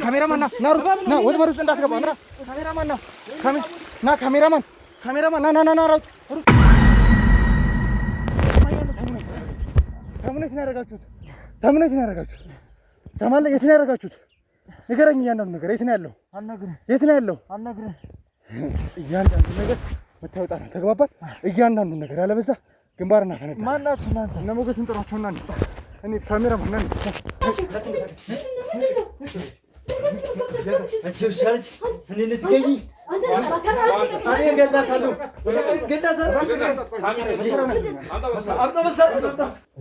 ካሜራማን ና ወደ መሩት እንዳትገባ ና ካሜራማን ና ካሜራማን ና ራውጥ ተምኔት ነው ያደረጋችሁት ሰማለ የት ነው ያደረጋችሁት ንገረኝ እያንዳንዱ ነገር የት ነው ያለው አልነግርህ እያንዳንዱ ነገር መታወጣ ነው ተግባባን እያንዳንዱ ነገር ያለበዛ ግንባርና ፈነዳ ማናችሁ እናንተ እነ ሞገስን ጥሯቸውና እኔ ካሜራማን ነኝ አትሸርች እኔ ልትገኝ እኔ ገዳታለሁ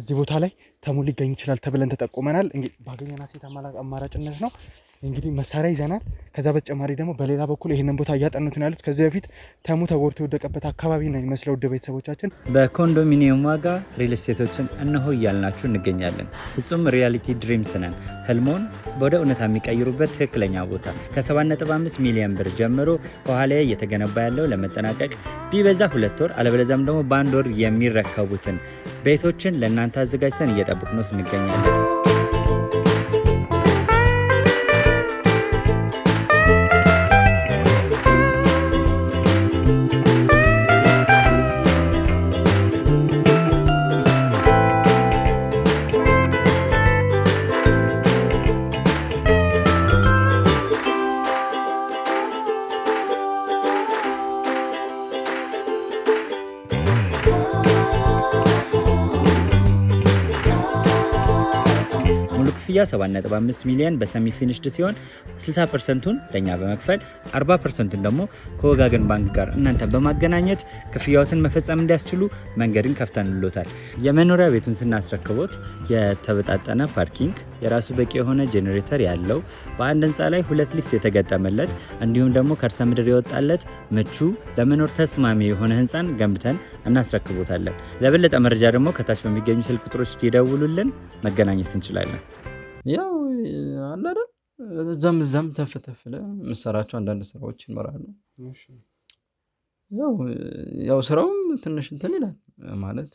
እዚህ ቦታ ላይ ተሙ ሊገኝ ይችላል ተብለን ተጠቆመናል እንግዲህ ባገኘና ሴት አማራጭነት ነው እንግዲህ መሳሪያ ይዘናል ከዛ በተጨማሪ ደግሞ በሌላ በኩል ይሄንን ቦታ እያጠኑት ነው ያሉት ከዚህ በፊት ተሙ ተጎርቶ የወደቀበት አካባቢ ነው የሚመስለው ወደ ቤተሰቦቻችን በኮንዶሚኒየም ዋጋ ሪል ስቴቶችን እነሆ እያልናችሁ እንገኛለን ፍጹም ሪያሊቲ ድሪምስ ነን ህልሞን ወደ እውነታ የሚቀይሩበት ትክክለኛ ቦታ ከ7.5 ሚሊዮን ብር ጀምሮ ከኋላ እየተገነባ ያለው ለመጠናቀቅ ቢበዛ 2 ወር አለበለዚያም ደግሞ በአንድ ወር የሚረከቡትን ቤቶችን ለእናንተ አዘጋጅተን እየጠበቅነው እንገኛለን ክፍያ 7.5 ሚሊዮን በሰሚ ፊኒሽድ ሲሆን 60%ቱን ለኛ በመክፈል 40%ቱን ደግሞ ከወጋገን ባንክ ጋር እናንተ በማገናኘት ክፍያዎትን መፈጸም እንዲያስችሉ መንገድን ከፍተንልዎታል። የመኖሪያ ቤቱን ስናስረክቦት የተበጣጠነ ፓርኪንግ፣ የራሱ በቂ የሆነ ጄኔሬተር ያለው በአንድ ህንፃ ላይ 2 ሊፍት የተገጠመለት እንዲሁም ደግሞ ከርሰ ምድር የወጣለት ምቹ ለመኖር ተስማሚ የሆነ ህንፃን ገንብተን እናስረክቦታለን። ለበለጠ መረጃ ደግሞ ከታች በሚገኙ ስልክ ቁጥሮች ይደውሉልን፣ መገናኘት እንችላለን። ያው አለ አይደል እዛም ተፈተፈለ መሰራቸው አንዳንድ ስራዎች ይኖራሉ። ያው ስራውም ትንሽ እንትን ይላል ማለት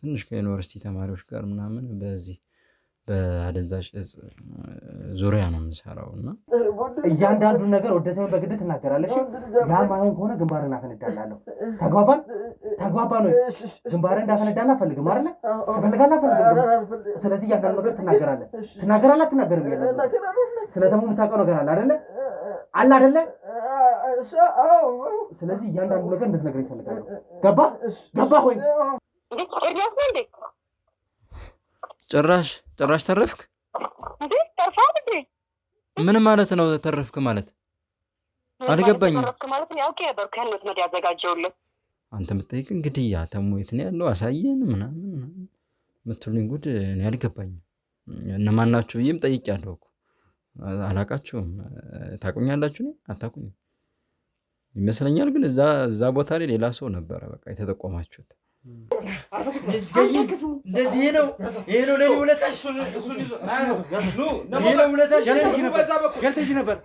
ትንሽ ከዩኒቨርሲቲ ተማሪዎች ጋር ምናምን በዚህ በአደንዛዥ እጽ ዙሪያ ነው የምሰራውና እያንዳንዱ ነገር ወደ ሰው በግድ ትናገራለሽ ያ ማይሆን ከሆነ ግንባር እናፈነዳላለሁ ተግባባን ነው ግንባር እንዳፈነዳና ፈልግም አይደለ ተፈልጋና ፈልግም ስለዚህ እያንዳንዱ ነገር ትናገራለህ አትናገርም ስለተሙ የምታውቀው ነገር አለ አይደለ ስለዚህ እያንዳንዱ ነገር እንድትነግረኝ እፈልጋለሁ ገባ ሆይ ጭራሽ ተረፍክ እንዴ? ተርፋት እንዴ? ምን ማለት ነው ተረፍክ ማለት? አልገባኝም። ተረፍክ ማለት ያውቄ ነበር ከህንወት መድ ያዘጋጀውልህ። አንተ የምትጠይቅ እንግዲህ ያ ተሙ የት ነው ያለው አሳየን ምናምን ምትሉኝ ጉድ እኔ አልገባኝም። እነማን ናችሁ ብዬም ጠይቄያለሁ እኮ አላቃችሁም። ታቁኛላችሁ ነው አታቁኝ ይመስለኛል። ግን እዛ ቦታ ላይ ሌላ ሰው ነበር በቃ የተጠቆማችሁት። እንደዚህ ነው ለኔ ወለታሽ ገልተሽ ነበር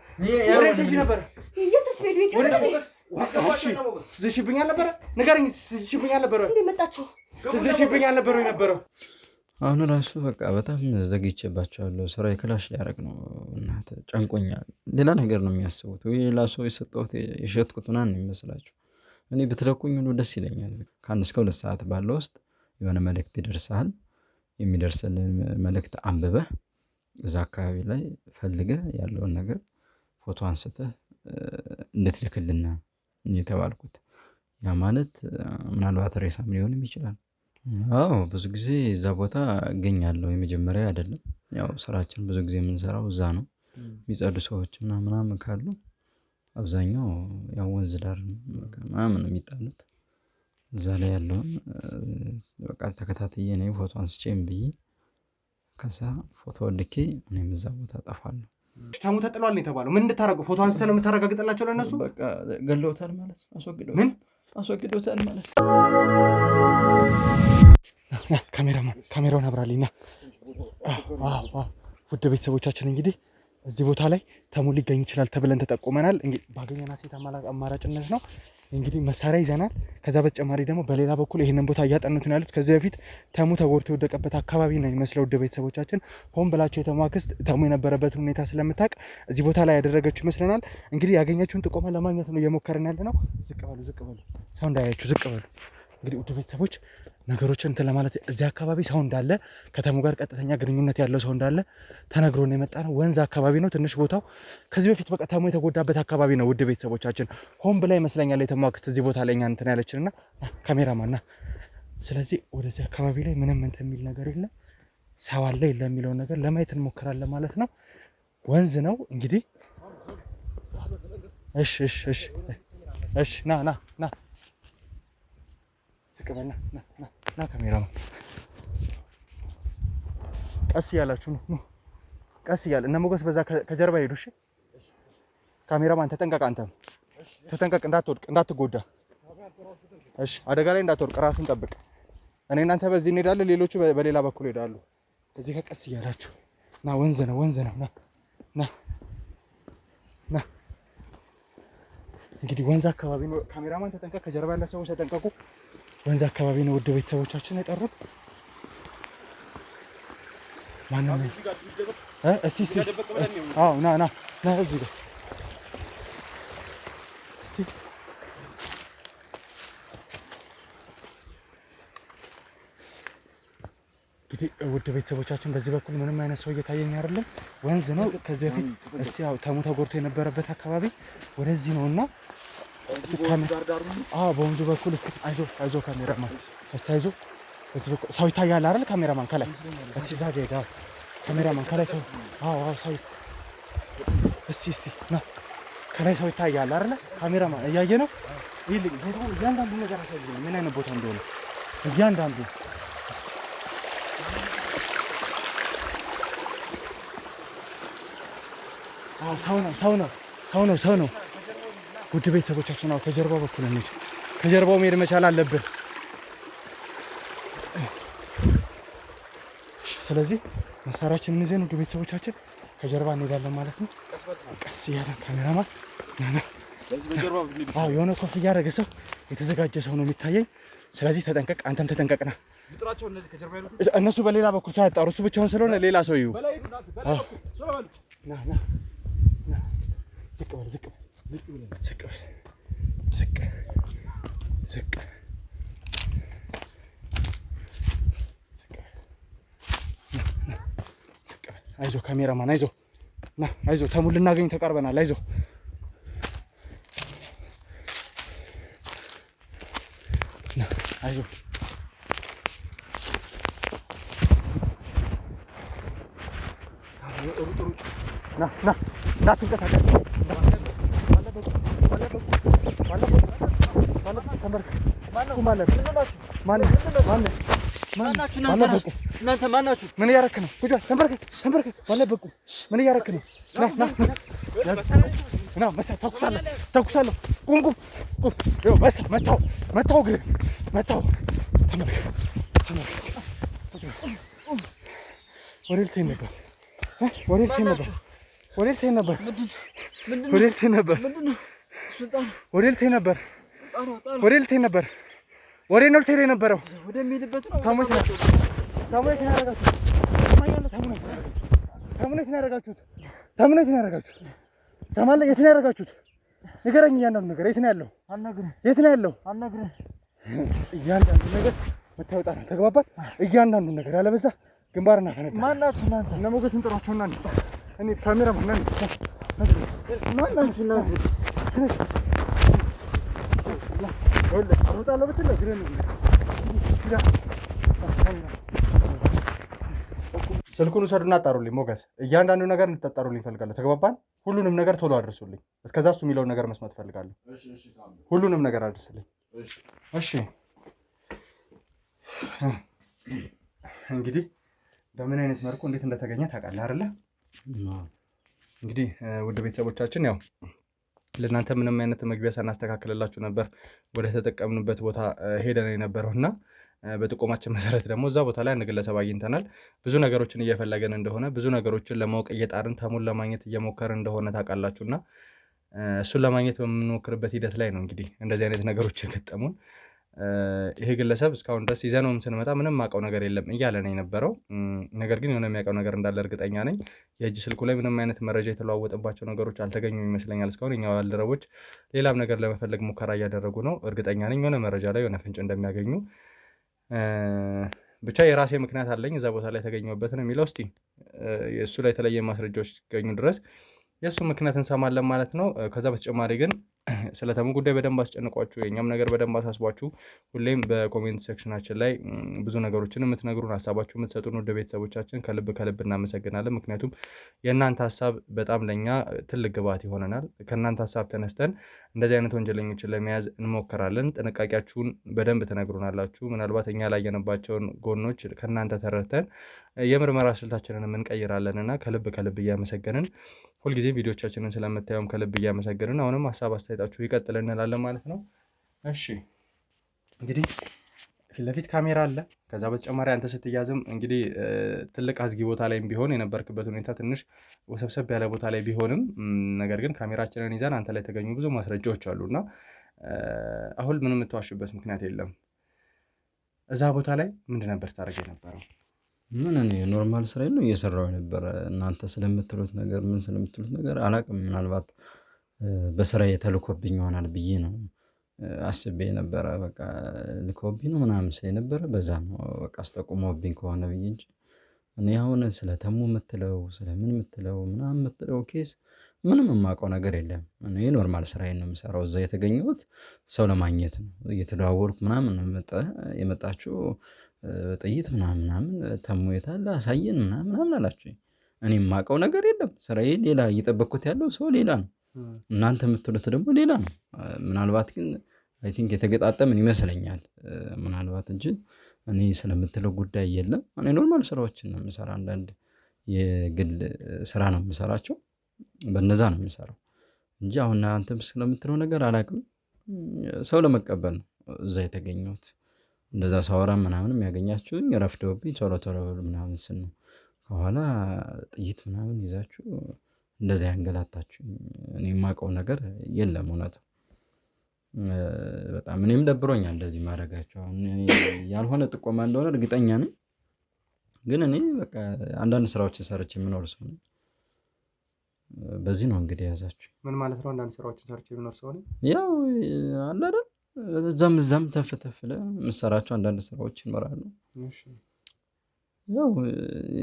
ስዝሽብኛል ነበር ንገረኝ ስዝሽብኛል ነበር እንዴ መጣችሁ ስዝሽብኛል ነበር የነበረው አሁን ራሱ በቃ በጣም ዘግይቼባቸዋለሁ ስራ ክላሽ ሊያደርግ ነው እናንተ ጨንቆኛል ሌላ ነገር ነው የሚያስቡት ወይ ሌላ ሰው የሰጠሁት የሸጥኩት ምናምን ይመስላችሁ እኔ ብትለቁኝ ሁሉ ደስ ይለኛል ከአንድ እስከ 2 ሰዓት ባለው ውስጥ የሆነ መልእክት ይደርሳል የሚደርስልን መልእክት አንብበህ እዛ አካባቢ ላይ ፈልገህ ያለውን ነገር ፎቶ አንስተህ እንድትልክልና የተባልኩት ያ ማለት ምናልባት ሬሳም ሊሆንም ይችላል አዎ ብዙ ጊዜ እዛ ቦታ እገኛለሁ የመጀመሪያ አይደለም ያው ስራችን ብዙ ጊዜ የምንሰራው እዛ ነው የሚጸዱ ሰዎችና ምናምን ካሉ አብዛኛው ያው ወንዝ ዳር ምናምን የሚጣሉት እዛ ላይ ያለውን በቃ ተከታትዬ ነው ፎቶ አንስቼም ብዬ ከዛ ፎቶ ልኬ እኔም እዛ ቦታ ጠፋለሁ ተሙ ተጥሏል ነው የተባለው ምን እንድታረጉ ፎቶ አንስተህ ነው የምታረጋግጥላቸው ለነሱ በቃ ገለውታል ማለት አስወግደውታል ማለት ካሜራውን አብራልኝና ውድ ቤተሰቦቻችን እንግዲህ እዚህ ቦታ ላይ ተሙ ሊገኝ ይችላል ተብለን ተጠቆመናል። እንግዲህ ባገኘና ሴት አማራጭነት ነው እንግዲህ መሳሪያ ይዘናል። ከዛ በተጨማሪ ደግሞ በሌላ በኩል ይሄንን ቦታ እያጠኑት ነው ያሉት። ከዚህ በፊት ተሙ ተጎድቶ የወደቀበት አካባቢ ነው የሚመስለው። ውድ ቤተሰቦቻችን ሆን ብላቸው የተማክስት ተሙ የነበረበትን ሁኔታ ስለምታውቅ እዚህ ቦታ ላይ ያደረገችው ይመስለናል። እንግዲህ ያገኘችውን ጥቆማ ለማግኘት ነው እየሞከርን ያለ ነው። ዝቅ በሉ ሰው እንዳያችሁ ዝቅ በሉ። እንግዲህ ውድ ቤተሰቦች ነገሮችን እንትን ለማለት እዚህ አካባቢ ሰው እንዳለ ከተሙ ጋር ቀጥተኛ ግንኙነት ያለው ሰው እንዳለ ተነግሮን የመጣ ነው። ወንዝ አካባቢ ነው ትንሽ ቦታው። ከዚህ በፊት በቃ ተሙ የተጎዳበት አካባቢ ነው። ውድ ቤተሰቦቻችን ሆን ብላ ይመስለኛል የተማክስት እዚህ ቦታ ላይ እኛ እንትን ያለችንና ካሜራማንና ስለዚህ ወደዚህ አካባቢ ላይ ምንም እንትን የሚል ነገር የለም። ሰው አለ የለ የሚለውን ነገር ለማየት እንሞክራለን ማለት ነው። ወንዝ ነው እንግዲህ። እሺ ና ዝቅበልና ና ካሜራማን ቀስ እያላችሁ ነው ቀስ እያለ እነ ሞገስ በዛ ከጀርባ ሄዱ። እሺ ካሜራማን ተጠንቀቅ፣ አንተም ተጠንቀቅ፣ እንዳትወድቅ እንዳትጎዳ። እሺ አደጋ ላይ እንዳትወድቅ፣ ራስን ጠብቅ። እኔ እናንተ በዚህ እንሄዳለን፣ ሌሎቹ በሌላ በኩል ሄዳሉ። እዚህ ከቀስ እያላችሁ ና። ወንዝ ነው ና እንግዲህ ወንዝ አካባቢ ነው። ካሜራማን ተጠንቀቅ፣ ከጀርባ ያለ ሰዎች ተጠንቀቁ። ወንዝ አካባቢ ነው ውድ ቤተሰቦቻችን የጠሩት። ማንንም እስቲ አዎ ና እዚህ ጋር እስቲ እንግዲህ ውድ ቤተሰቦቻችን በዚህ በኩል ምንም አይነት ሰው እየታየኝ አይደለም። ወንዝ ነው። ከዚህ በፊት እስቲ ያው ተሙ ተጎድቶ የነበረበት አካባቢ ወደዚህ ነውና በወንዙ በኩል እስቲ አይዞ ካሜራማን እስቲ አይዞ። በዚህ በኩል ሰው ይታያል አይደል? ካሜራማን ከላይ እስቲ እዛ ጋር ሄዳ ካሜራማን ከላይ ሰው ሰው እስቲ ና ከላይ ሰው ይታያል አይደል? ካሜራማን እያየ ነው። እያንዳንዱ ነገር አሳየኝ ምን አይነት ቦታ እንደሆነ እያንዳንዱ እስቲ ሰው ነው። ውድ ቤተሰቦቻችን ነው ከጀርባው በኩል እንሂድ። ከጀርባው መሄድ መቻል አለብን። ስለዚህ መሳሪያችንን ይዘን ውድ ቤተሰቦቻችን ከጀርባ እንሄዳለን ማለት ነው። ቀስ እያለን ካሜራማን የሆነ ኮፍያ ያደረገ ሰው የተዘጋጀ ሰው ነው የሚታየኝ። ስለዚህ ተጠንቀቅ፣ አንተም ተጠንቀቅና እነሱ በሌላ በኩል ሳያጣሩ እሱ ብቻውን ስለሆነ ሌላ ሰው ይዩ። ዝቅ በል አይዞህ ካሜራማን አይዞህ ተሙን ልናገኝ ተቃርበናል። አይዞህ እንዳትንቀሳቀስ ምን እያደረክ ነው? ተንበርከክ ባለበቁ ምን እያደረክ ነው? ና ተኩሳለሁ። ቁም መታው እግርህ መታው። ተንበርከክ ወዴት ነበር? ወዴት ነው ልትሄድ የነበረው? ታሞት ነው ያደረጋችሁት? ሰማለህ? የት ነው ያደረጋችሁት? ንገረኝ። እያንዳንዱ ነገር የት ነው ያለው? እያንዳንዱ ነገር መታወጣ ነው። ተግባባን? እያንዳንዱ ነገር ያለበዛ ግንባርና ከነዳ ማናችሁ እናንተ? እነ ሞገስን ጥሯቸውና እንሂድ። ካሜራማን ማናችሁ እናንተ? አሮጣለሁ ብትል እግርህን ስልኩን ውሰዱና አጣሩልኝ። ሞገስ እያንዳንዱ ነገር እንድታጣሩልኝ እፈልጋለሁ። ተግባባን? ሁሉንም ነገር ቶሎ አድርሱልኝ። እስከዛ እሱ የሚለውን ነገር መስማት እፈልጋለሁ። ሁሉንም ነገር አድርስልኝ። እሺ እንግዲህ በምን አይነት መልኩ እንዴት እንደተገኘ ታውቃለህ አይደለ? እንግዲህ ውድ ቤተሰቦቻችን ያው ለእናንተ ምንም አይነት መግቢያ ሳናስተካክልላችሁ ነበር ወደ ተጠቀምንበት ቦታ ሄደን የነበረውና በጥቆማችን መሰረት ደግሞ እዛ ቦታ ላይ አንድ ግለሰብ አግኝተናል። ብዙ ነገሮችን እየፈለገን እንደሆነ ብዙ ነገሮችን ለማወቅ እየጣርን ተሙን ለማግኘት እየሞከርን እንደሆነ ታውቃላችሁና እሱን ለማግኘት በምንሞክርበት ሂደት ላይ ነው እንግዲህ እንደዚህ አይነት ነገሮች የገጠሙን። ይሄ ግለሰብ እስካሁን ድረስ ይዘነውም ስንመጣ ምንም ማውቀው ነገር የለም እያለ ነው የነበረው። ነገር ግን የሆነ የሚያውቀው ነገር እንዳለ እርግጠኛ ነኝ። የእጅ ስልኩ ላይ ምንም አይነት መረጃ የተለዋወጠባቸው ነገሮች አልተገኙም ይመስለኛል እስካሁን። የኛ ባልደረቦች ሌላም ነገር ለመፈለግ ሙከራ እያደረጉ ነው። እርግጠኛ ነኝ የሆነ መረጃ ላይ የሆነ ፍንጭ እንደሚያገኙ። ብቻ የራሴ ምክንያት አለኝ እዛ ቦታ ላይ የተገኘበት ነው የሚለው። እስቲ የእሱ ላይ የተለየ ማስረጃዎች ሲገኙ ድረስ የእሱ ምክንያት እንሰማለን ማለት ነው። ከዛ በተጨማሪ ግን ስለ ተሙ ጉዳይ በደንብ አስጨንቋችሁ የኛም ነገር በደንብ አሳስቧችሁ ሁሌም በኮሜንት ሴክሽናችን ላይ ብዙ ነገሮችን የምትነግሩን ሀሳባችሁ የምትሰጡን ወደ ቤተሰቦቻችን ከልብ ከልብ እናመሰግናለን። ምክንያቱም የእናንተ ሀሳብ በጣም ለእኛ ትልቅ ግብዓት ይሆነናል። ከእናንተ ሀሳብ ተነስተን እንደዚህ አይነት ወንጀለኞችን ለመያዝ እንሞክራለን። ጥንቃቄያችሁን በደንብ ትነግሩናላችሁ። ምናልባት እኛ ላየንባቸውን ጎኖች ከእናንተ ተረድተን የምርመራ ስልታችንን እንቀይራለን እና ከልብ ከልብ እያመሰገንን ሁልጊዜም ቪዲዮቻችንን ስለምታዩም ከልብ እያመሰገንን አሁንም ሀሳብ አስተያየታችሁ ይቀጥል እንላለን ማለት ነው። እሺ እንግዲህ ፊት ለፊት ካሜራ አለ። ከዛ በተጨማሪ አንተ ስትያዝም እንግዲህ ትልቅ አዝጊ ቦታ ላይም ቢሆን የነበርክበት ሁኔታ ትንሽ ወሰብሰብ ያለ ቦታ ላይ ቢሆንም ነገር ግን ካሜራችንን ይዘን አንተ ላይ የተገኙ ብዙ ማስረጃዎች አሉና አሁን ምንም የምትዋሽበት ምክንያት የለም። እዛ ቦታ ላይ ምንድን ነበር ታደርግ የነበረው? ምን እኔ ኖርማል ስራዬን ነው እየሰራሁ የነበረ። እናንተ ስለምትሉት ነገር ምን ስለምትሉት ነገር አላውቅም። ምናልባት በስራዬ ተልኮብኝ ይሆናል ብዬ ነው አስቤ ነበረ። በቃ ልኮብኝ ነው ምናምን ስለነበረ በዛ ነው በቃ አስጠቁመውብኝ ከሆነ ብዬ እንጂ እኔ አሁን ስለ ተሙ የምትለው ስለምን የምትለው ምናምን የምትለው ኬስ ምንም የማውቀው ነገር የለም። እኔ ኖርማል ስራዬን ነው የምሰራው። እዛ የተገኘሁት ሰው ለማግኘት ነው። እየተደዋወልኩ ምናምን የመጣችሁ ጥይት ምናምን ተሙ የት አለ አሳየን ምናምን አላችሁኝ። እኔ የማውቀው ነገር የለም። ስራዬ ሌላ፣ እየጠበቅኩት ያለው ሰው ሌላ ነው። እናንተ የምትሉት ደግሞ ሌላ ነው። ምናልባት ግን አይ ቲንክ የተገጣጠምን ይመስለኛል ምናልባት እንጂ እኔ ስለምትለው ጉዳይ የለም። እኔ ኖርማል ስራዎችን ነው የምሰራ። አንዳንድ የግል ስራ ነው የምሰራቸው፣ በነዛ ነው የምሰራው እንጂ አሁን አንተም ስለምትለው ነገር አላውቅም። ሰው ለመቀበል ነው እዛ የተገኘሁት። እንደዛ ሳወራ ምናምንም ያገኛችሁኝ ረፍደውብኝ ቶሎ ቶሎ ምናምን ስን ነው ከኋላ ጥይት ምናምን ይዛችሁ እንደዚህ ያንገላታችሁኝ። እኔ የማውቀው ነገር የለም እውነት። በጣም እኔም ደብሮኛል እንደዚህ ማድረጋቸው። ያልሆነ ጥቆማ እንደሆነ እርግጠኛ ነኝ። ግን እኔ በቃ አንዳንድ ስራዎችን ሰርቼ የምኖር ሰው ነኝ። በዚህ ነው እንግዲህ ያዛችሁ። ምን ማለት ነው? አንዳንድ ስራዎችን ሰርቼ የምኖር ሰው ነኝ። ያው አለ አይደል እዛም ተፍ የምሰራቸው አንዳንድ ስራዎች ይኖራሉ።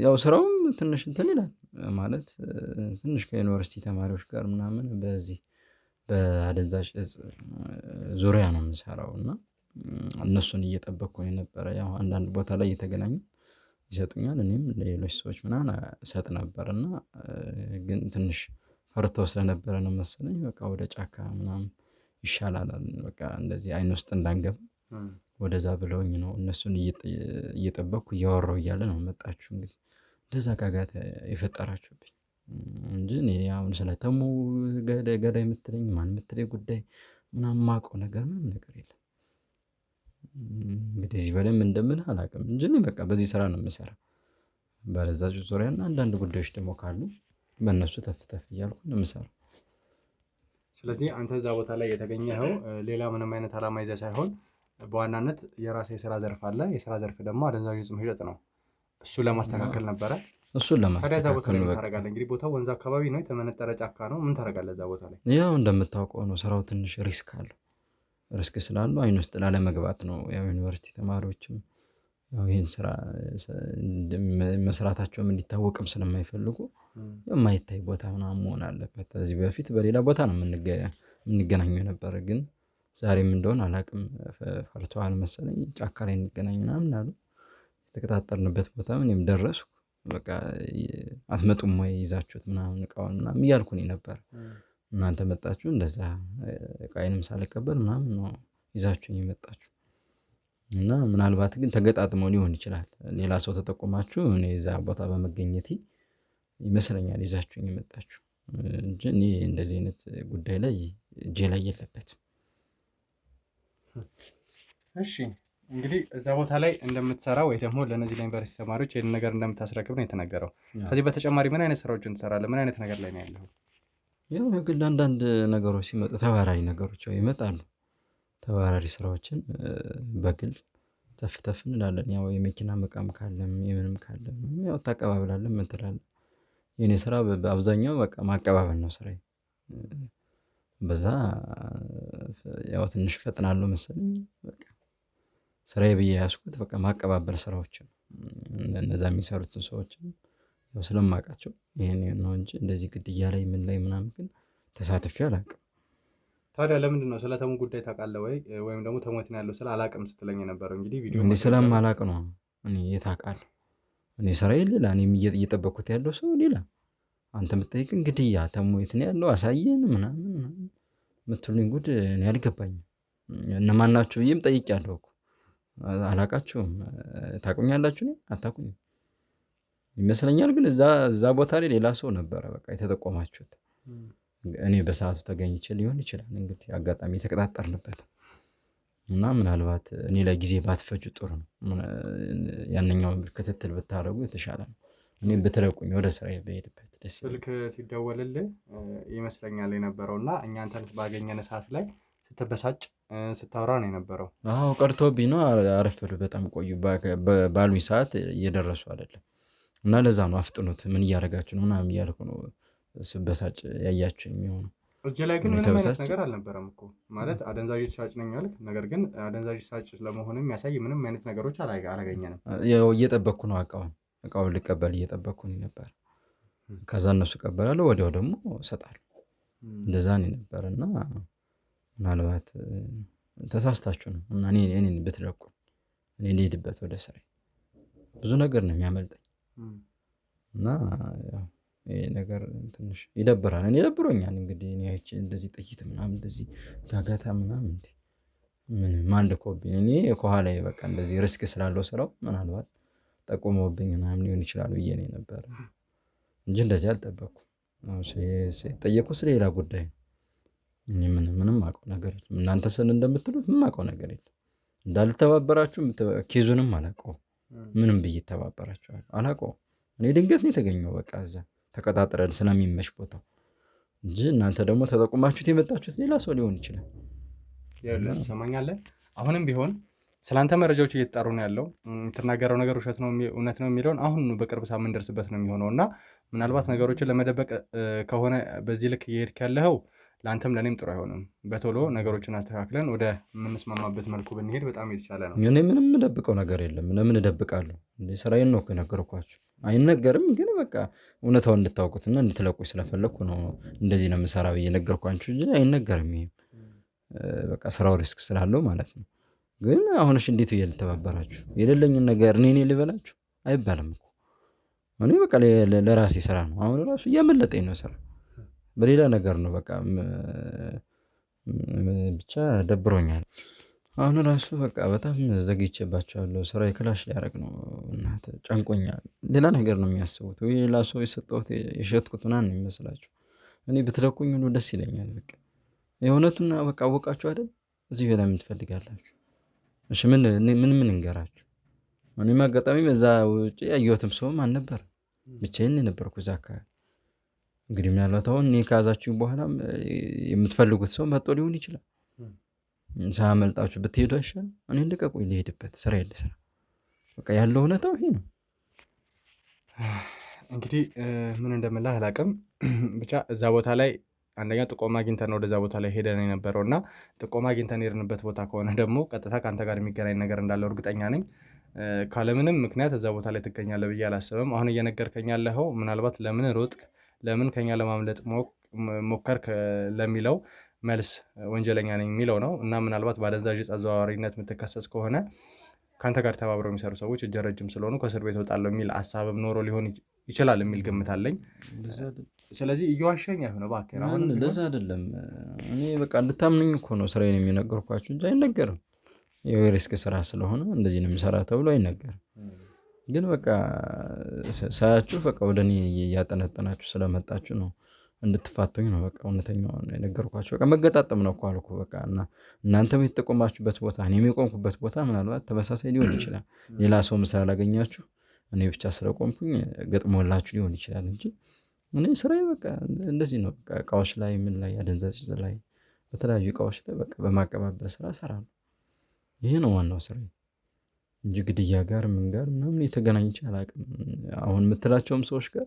ያው ስራውም ትንሽ እንትን ይላል ማለት ትንሽ ከዩኒቨርሲቲ ተማሪዎች ጋር ምናምን በዚህ በአደንዛዥ እጽ ዙሪያ ነው የምሰራው እና እነሱን እየጠበቅኩ ነው የነበረ። ያው አንዳንድ ቦታ ላይ እየተገናኙ ይሰጡኛል፣ እኔም ለሌሎች ሰዎች ምናምን እሰጥ ነበር እና ግን ትንሽ ፈርተው ስለነበረ ነው መሰለኝ በቃ ወደ ጫካ ምናምን ይሻላል በቃ እንደዚህ አይን ውስጥ እንዳንገባ ወደዛ ብለውኝ ነው። እነሱን እየጠበቅኩ እያወራሁ እያለ ነው መጣችሁ እንግዲህ እንደዛ ጋጋት የፈጠራችሁብኝ እንጂ እኔ አሁን ስለ ተሙ ገዳይ የምትለኝ ማን የምትለኝ ጉዳይ ምናምን የማውቀው ነገር ምንም ነገር የለም። እንግዲህ እዚህ በላይ ምን እንደምልህ አላውቅም እንጂ እኔ በቃ በዚህ ስራ ነው የምሰራው። ባለዛዡ ዙሪያና አንዳንድ ጉዳዮች ደግሞ ካሉ በእነሱ ተፍተፍ እያልኩ ነው የምሰራው። ስለዚህ አንተ እዛ ቦታ ላይ የተገኘኸው ሌላ ምንም አይነት አላማ ይዘህ ሳይሆን በዋናነት የራስህ የስራ ዘርፍ አለ። የስራ ዘርፍ ደግሞ አደንዛዥ እጽ መሸጥ ነው። እሱን ለማስተካከል ነበረ። እሱን ታዲያ እዛ ቦታ ላይ ምን ለማስተካከል ታደርጋለህ? እንግዲህ ቦታው ወንዝ አካባቢ ነው፣ የተመነጠረ ጫካ ነው። ምን ታደርጋለህ እዛ ቦታ ላይ? ያው እንደምታውቀው ነው ስራው ትንሽ ሪስክ አለው። ሪስክ ስላለው አይን ውስጥ ላለመግባት ነው። ያው ዩኒቨርሲቲ ተማሪዎችም ያው ይህን ስራ መስራታቸውም እንዲታወቅም ስለማይፈልጉ የማይታይ ቦታ ምናምን መሆን አለበት። ከዚህ በፊት በሌላ ቦታ ነው የምንገናኘው የነበረ፣ ግን ዛሬም እንደሆነ አላውቅም ፈርተዋል መሰለኝ ጫካ ላይ እንገናኝ ምናምን አሉ። የተቀጣጠርንበት ቦታ እኔም ደረስኩ። በቃ አትመጡም ወይ ይዛችሁት ምናምን እቃውን ምናምን እያልኩኝ ነበር። እናንተ መጣችሁ እንደዛ እቃዬንም ሳልቀበል ምናምን ነው ይዛችሁኝ የመጣችሁ እና ምናልባት ግን ተገጣጥመው ሊሆን ይችላል። ሌላ ሰው ተጠቆማችሁ እኔ እዛ ቦታ በመገኘቴ ይመስለኛል ይዛችሁኝ የመጣችሁ እንጂ እኔ እንደዚህ አይነት ጉዳይ ላይ እጄ ላይ የለበትም። እሺ እንግዲህ እዛ ቦታ ላይ እንደምትሰራ ወይ ደግሞ ለነዚህ ለዩኒቨርሲቲ ተማሪዎች ይህን ነገር እንደምታስረክብ ነው የተነገረው። ከዚህ በተጨማሪ ምን አይነት ስራዎችን ትሰራለህ? ምን አይነት ነገር ላይ ነው ያለው? ያው የግል አንዳንድ ነገሮች ሲመጡ ተባራሪ ነገሮች ይመጣሉ። ተባራሪ ስራዎችን በግል ተፍ ተፍ እንላለን። ያው የመኪና መቃም ካለም የምንም ካለም ያው ታቀባብላለን ምን ትላለህ። የኔ ስራ በአብዛኛው በቃ ማቀባበል ነው ስራዬ። በዛ ያው ትንሽ ፈጥናለሁ መሰለኝ በቃ ስራዬ ብዬ ያዝኩት በቃ ማቀባበል ስራዎችን እነዛ የሚሰሩትን ሰዎችን ያው ስለማውቃቸው ይሄን ነው እንጂ እንደዚህ ግድያ ላይ ምን ላይ ምናምን ግን ተሳትፌ አላውቅም። ታዲያ ለምንድን ነው ስለ ተሙ ጉዳይ ታውቃለህ ወይ ወይም ደግሞ ተሙ የት ነው ያለው ስለ አላውቅም ስትለኝ የነበረው? እንግዲህ ቪዲዮ እንዴ ስለማላውቅ ነው እኔ የት አውቃለሁ? እኔ ስራዬ ሌላ፣ እኔም እየጠበቅኩት ያለው ሰው ሌላ። አንተ የምትጠይቅን ግድያ ተሙ የት ነው ያለው አሳየን ምናምን የምትሉኝ ጉድ እኔ አልገባኝም። እነማን ናችሁ ብዬም ጠይቄያለሁ እኮ አላውቃችሁም። ታውቁኛላችሁ? እኔ አታውቁኝም ይመስለኛል። ግን እዛ ቦታ ላይ ሌላ ሰው ነበረ በቃ የተጠቆማችሁት። እኔ በሰዓቱ ተገኝቼ ሊሆን ይችላል እንግዲህ አጋጣሚ የተቀጣጠርንበት እና ምናልባት እኔ ላይ ጊዜ ባትፈጁ ጥሩ ነው። ያንኛውን ክትትል ብታደርጉ የተሻለ ነው። እኔ ብትለቁኝ ወደ ስራዬ በሄድበት ደስ ይላል። ስልክ ሲደወልልህ ይመስለኛል የነበረው እና እኛ አንተን ባገኘን ሰዓት ላይ ስትበሳጭ ስታወራ ነው የነበረው። አዎ ቀርቶብኝ ነው። አረፈዱ በጣም ቆዩ። ባሉኝ ሰዓት እየደረሱ አይደለም እና ለዛ ነው አፍጥኑት ምን እያደረጋችሁ ነው ምናምን እያልኩ ነው ስበሳጭ ያያችሁ የሚሆነው። እጅ ላይ ግን ምንም አይነት ነገር አልነበረም እኮ ማለት አደንዛዥ ሻጭ ነኝ ያልክ፣ ነገር ግን አደንዛዥ ሻጭ ለመሆኑ የሚያሳይ ምንም አይነት ነገሮች አላገኘንም። ያው እየጠበቅኩ ነው እቃውን ልቀበል እየጠበቅኩ ነበር። ከዛ እነሱ ቀበላለሁ ወዲያው ደግሞ እሰጣለሁ። እንደዛ ነው ነበር እና ምናልባት ተሳስታችሁ ነው እና እኔን ብትለቁ እኔ ልሄድበት ወደ ስራዬ ብዙ ነገር ነው የሚያመልጠኝ እና ያው ይሄ ነገር ትንሽ ይደብራል። እኔ ደብሮኛል እንግዲህ እኔ አይቼ እንደዚህ ጥይት ምናምን እንደዚህ ጋጋታ ምናምን እንዴ ምን ማን ልኮብኝ እኔ ከኋላዬ በቃ እንደዚህ ሪስክ ስላለው ስራው ምናልባት ጠቁመውብኝ ምናምን ሊሆን ይችላል ብዬ ነው ነበር እንጂ እንደዚህ አልጠበቅኩም። ሲጠየቁ ስለ ሌላ ጉዳይ እኔ ምንም አውቀው ነገር የለም። እናንተ ስል እንደምትሉት ምንም አውቀው ነገር የለም። እንዳልተባበራችሁ ኬዙንም አላውቀውም። ምንም ብዬ ተባበራችኋል አላውቀውም። እኔ ድንገት ነው የተገኘው በቃ እዛ ተቀጣጥረን ስለሚመሽ ቦታው እንጂ እናንተ ደግሞ ተጠቁማችሁት የመጣችሁት ሌላ ሰው ሊሆን ይችላል። ይኸውልህ ትሰማኛለህ፣ አሁንም ቢሆን ስላንተ መረጃዎች እየተጣሩ ነው ያለው። የምትናገረው ነገር ውሸት ነው እውነት ነው የሚለውን አሁን በቅርብ ሰዓት የምንደርስበት ነው የሚሆነው እና ምናልባት ነገሮችን ለመደበቅ ከሆነ በዚህ ልክ እየሄድክ ያለኸው ለአንተም ለእኔም ጥሩ አይሆንም። በቶሎ ነገሮችን አስተካክለን ወደ የምንስማማበት መልኩ ብንሄድ በጣም የተሻለ ነው። እኔ ምንም እደብቀው ነገር የለም። ለምን እደብቃለሁ? ስራዬን ነው እኮ የነገርኳችሁ። አይነገርም ግን በቃ እውነታውን እንድታውቁትና እንድትለቁኝ ስለፈለግኩ ነው እንደዚህ ነው የምሰራ ብዬ ነገርኳችሁ እንጂ አይነገርም። ይሄም በቃ ስራው ሪስክ ስላለው ማለት ነው። ግን አሁንሽ እንዴት ብዬ ልተባበራችሁ? የሌለኝን ነገር እኔ ልበላችሁ አይባልም እኮ። እኔ በቃ ለራሴ ስራ ነው አሁን ራሱ እያመለጠኝ ነው ስራ በሌላ ነገር ነው በቃ ብቻ ደብሮኛል። አሁን ራሱ በቃ በጣም ዘግይቼባቸዋለሁ። ስራዬ ክላሽ ሊያደርግ ነው እናት ጨንቆኛል። ሌላ ነገር ነው የሚያስቡት ወይ ሌላ ሰው የሰጠሁት የሸጥኩት ምናምን ነው የሚመስላቸው። እኔ ብትለቁኝ ሁሉ ደስ ይለኛል። በቃ የእውነቱን በቃ አወቃችሁ አይደል? እዚህ በላይ ምን ትፈልጋላችሁ? እሺ ምን እንገራችሁ? እኔም አጋጣሚ በዛ ውጪ ያየሁትም ሰውም አልነበረም። ብቻዬን ነበርኩ እዛ አካባቢ። እንግዲህ ምናልባት አሁን እኔ ከያዛችሁ በኋላም የምትፈልጉት ሰው መጥቶ ሊሆን ይችላል። ሳያመልጣችሁ ብትሄዱ አይሻልም? እኔ ልቀቁኝ ልሄድበት ስራ የለ ስራ በቃ ያለው እውነታው ይሄ ነው። እንግዲህ ምን እንደምላህ አላውቅም። ብቻ እዛ ቦታ ላይ አንደኛ ጥቆማ አግኝተን ነው ወደዛ ቦታ ላይ ሄደን የነበረው እና ጥቆማ አግኝተን የሄድንበት ቦታ ከሆነ ደግሞ ቀጥታ ከአንተ ጋር የሚገናኝ ነገር እንዳለው እርግጠኛ ነኝ። ካለምንም ምክንያት እዛ ቦታ ላይ ትገኛለህ ብዬ አላስብም። አሁን እየነገርከኝ ያለኸው ምናልባት ለምን ሮጥክ፣ ለምን ከኛ ለማምለጥ ሞከርክ ለሚለው መልስ ወንጀለኛ ነኝ የሚለው ነው እና ምናልባት በአደንዛዥ ዕፅ አዘዋዋሪነት የምትከሰስ ከሆነ ከአንተ ጋር ተባብረው የሚሰሩ ሰዎች እጀ ረጅም ስለሆኑ ከእስር ቤት እወጣለሁ የሚል ሀሳብም ኖሮ ሊሆን ይችላል የሚል ግምት አለኝ። ስለዚህ እየዋሸኝ አይሆነ እባክህ። አሁን እንደዛ አይደለም። እኔ በቃ እንድታምኑኝ እኮ ነው ስራዬን የሚነገርኳችሁ እንጂ አይነገርም። የሪስክ ስራ ስለሆነ እንደዚህ ነው የሚሰራ ተብሎ አይነገርም። ግን በቃ ሳያችሁ በቃ ወደ እኔ እያጠነጠናችሁ ስለመጣችሁ ነው እንድትፋቱኝ ነው በቃ እውነተኛው የነገርኳችሁ። በቃ መገጣጠም ነው እኮ አልኩ በቃ። እና እናንተም የተጠቆማችሁበት ቦታ እኔም የቆምኩበት ቦታ ምናልባት ተመሳሳይ ሊሆን ይችላል። ሌላ ሰው ምሳሌ አገኛችሁ እኔ ብቻ ስለቆምኩኝ ገጥሞላችሁ ሊሆን ይችላል እንጂ እኔ ስራዬ በቃ እንደዚህ ነው። በቃ እቃዎች ላይ ምን ላይ አደንዛዥ ላይ በተለያዩ እቃዎች ላይ በቃ በማቀባበል ስራ እሰራለሁ። ይሄ ነው ዋናው ስራዬ እንጂ ግድያ ጋር ምን ጋር ምናምን የተገናኘች አላውቅም። አሁን የምትላቸውም ሰዎች ጋር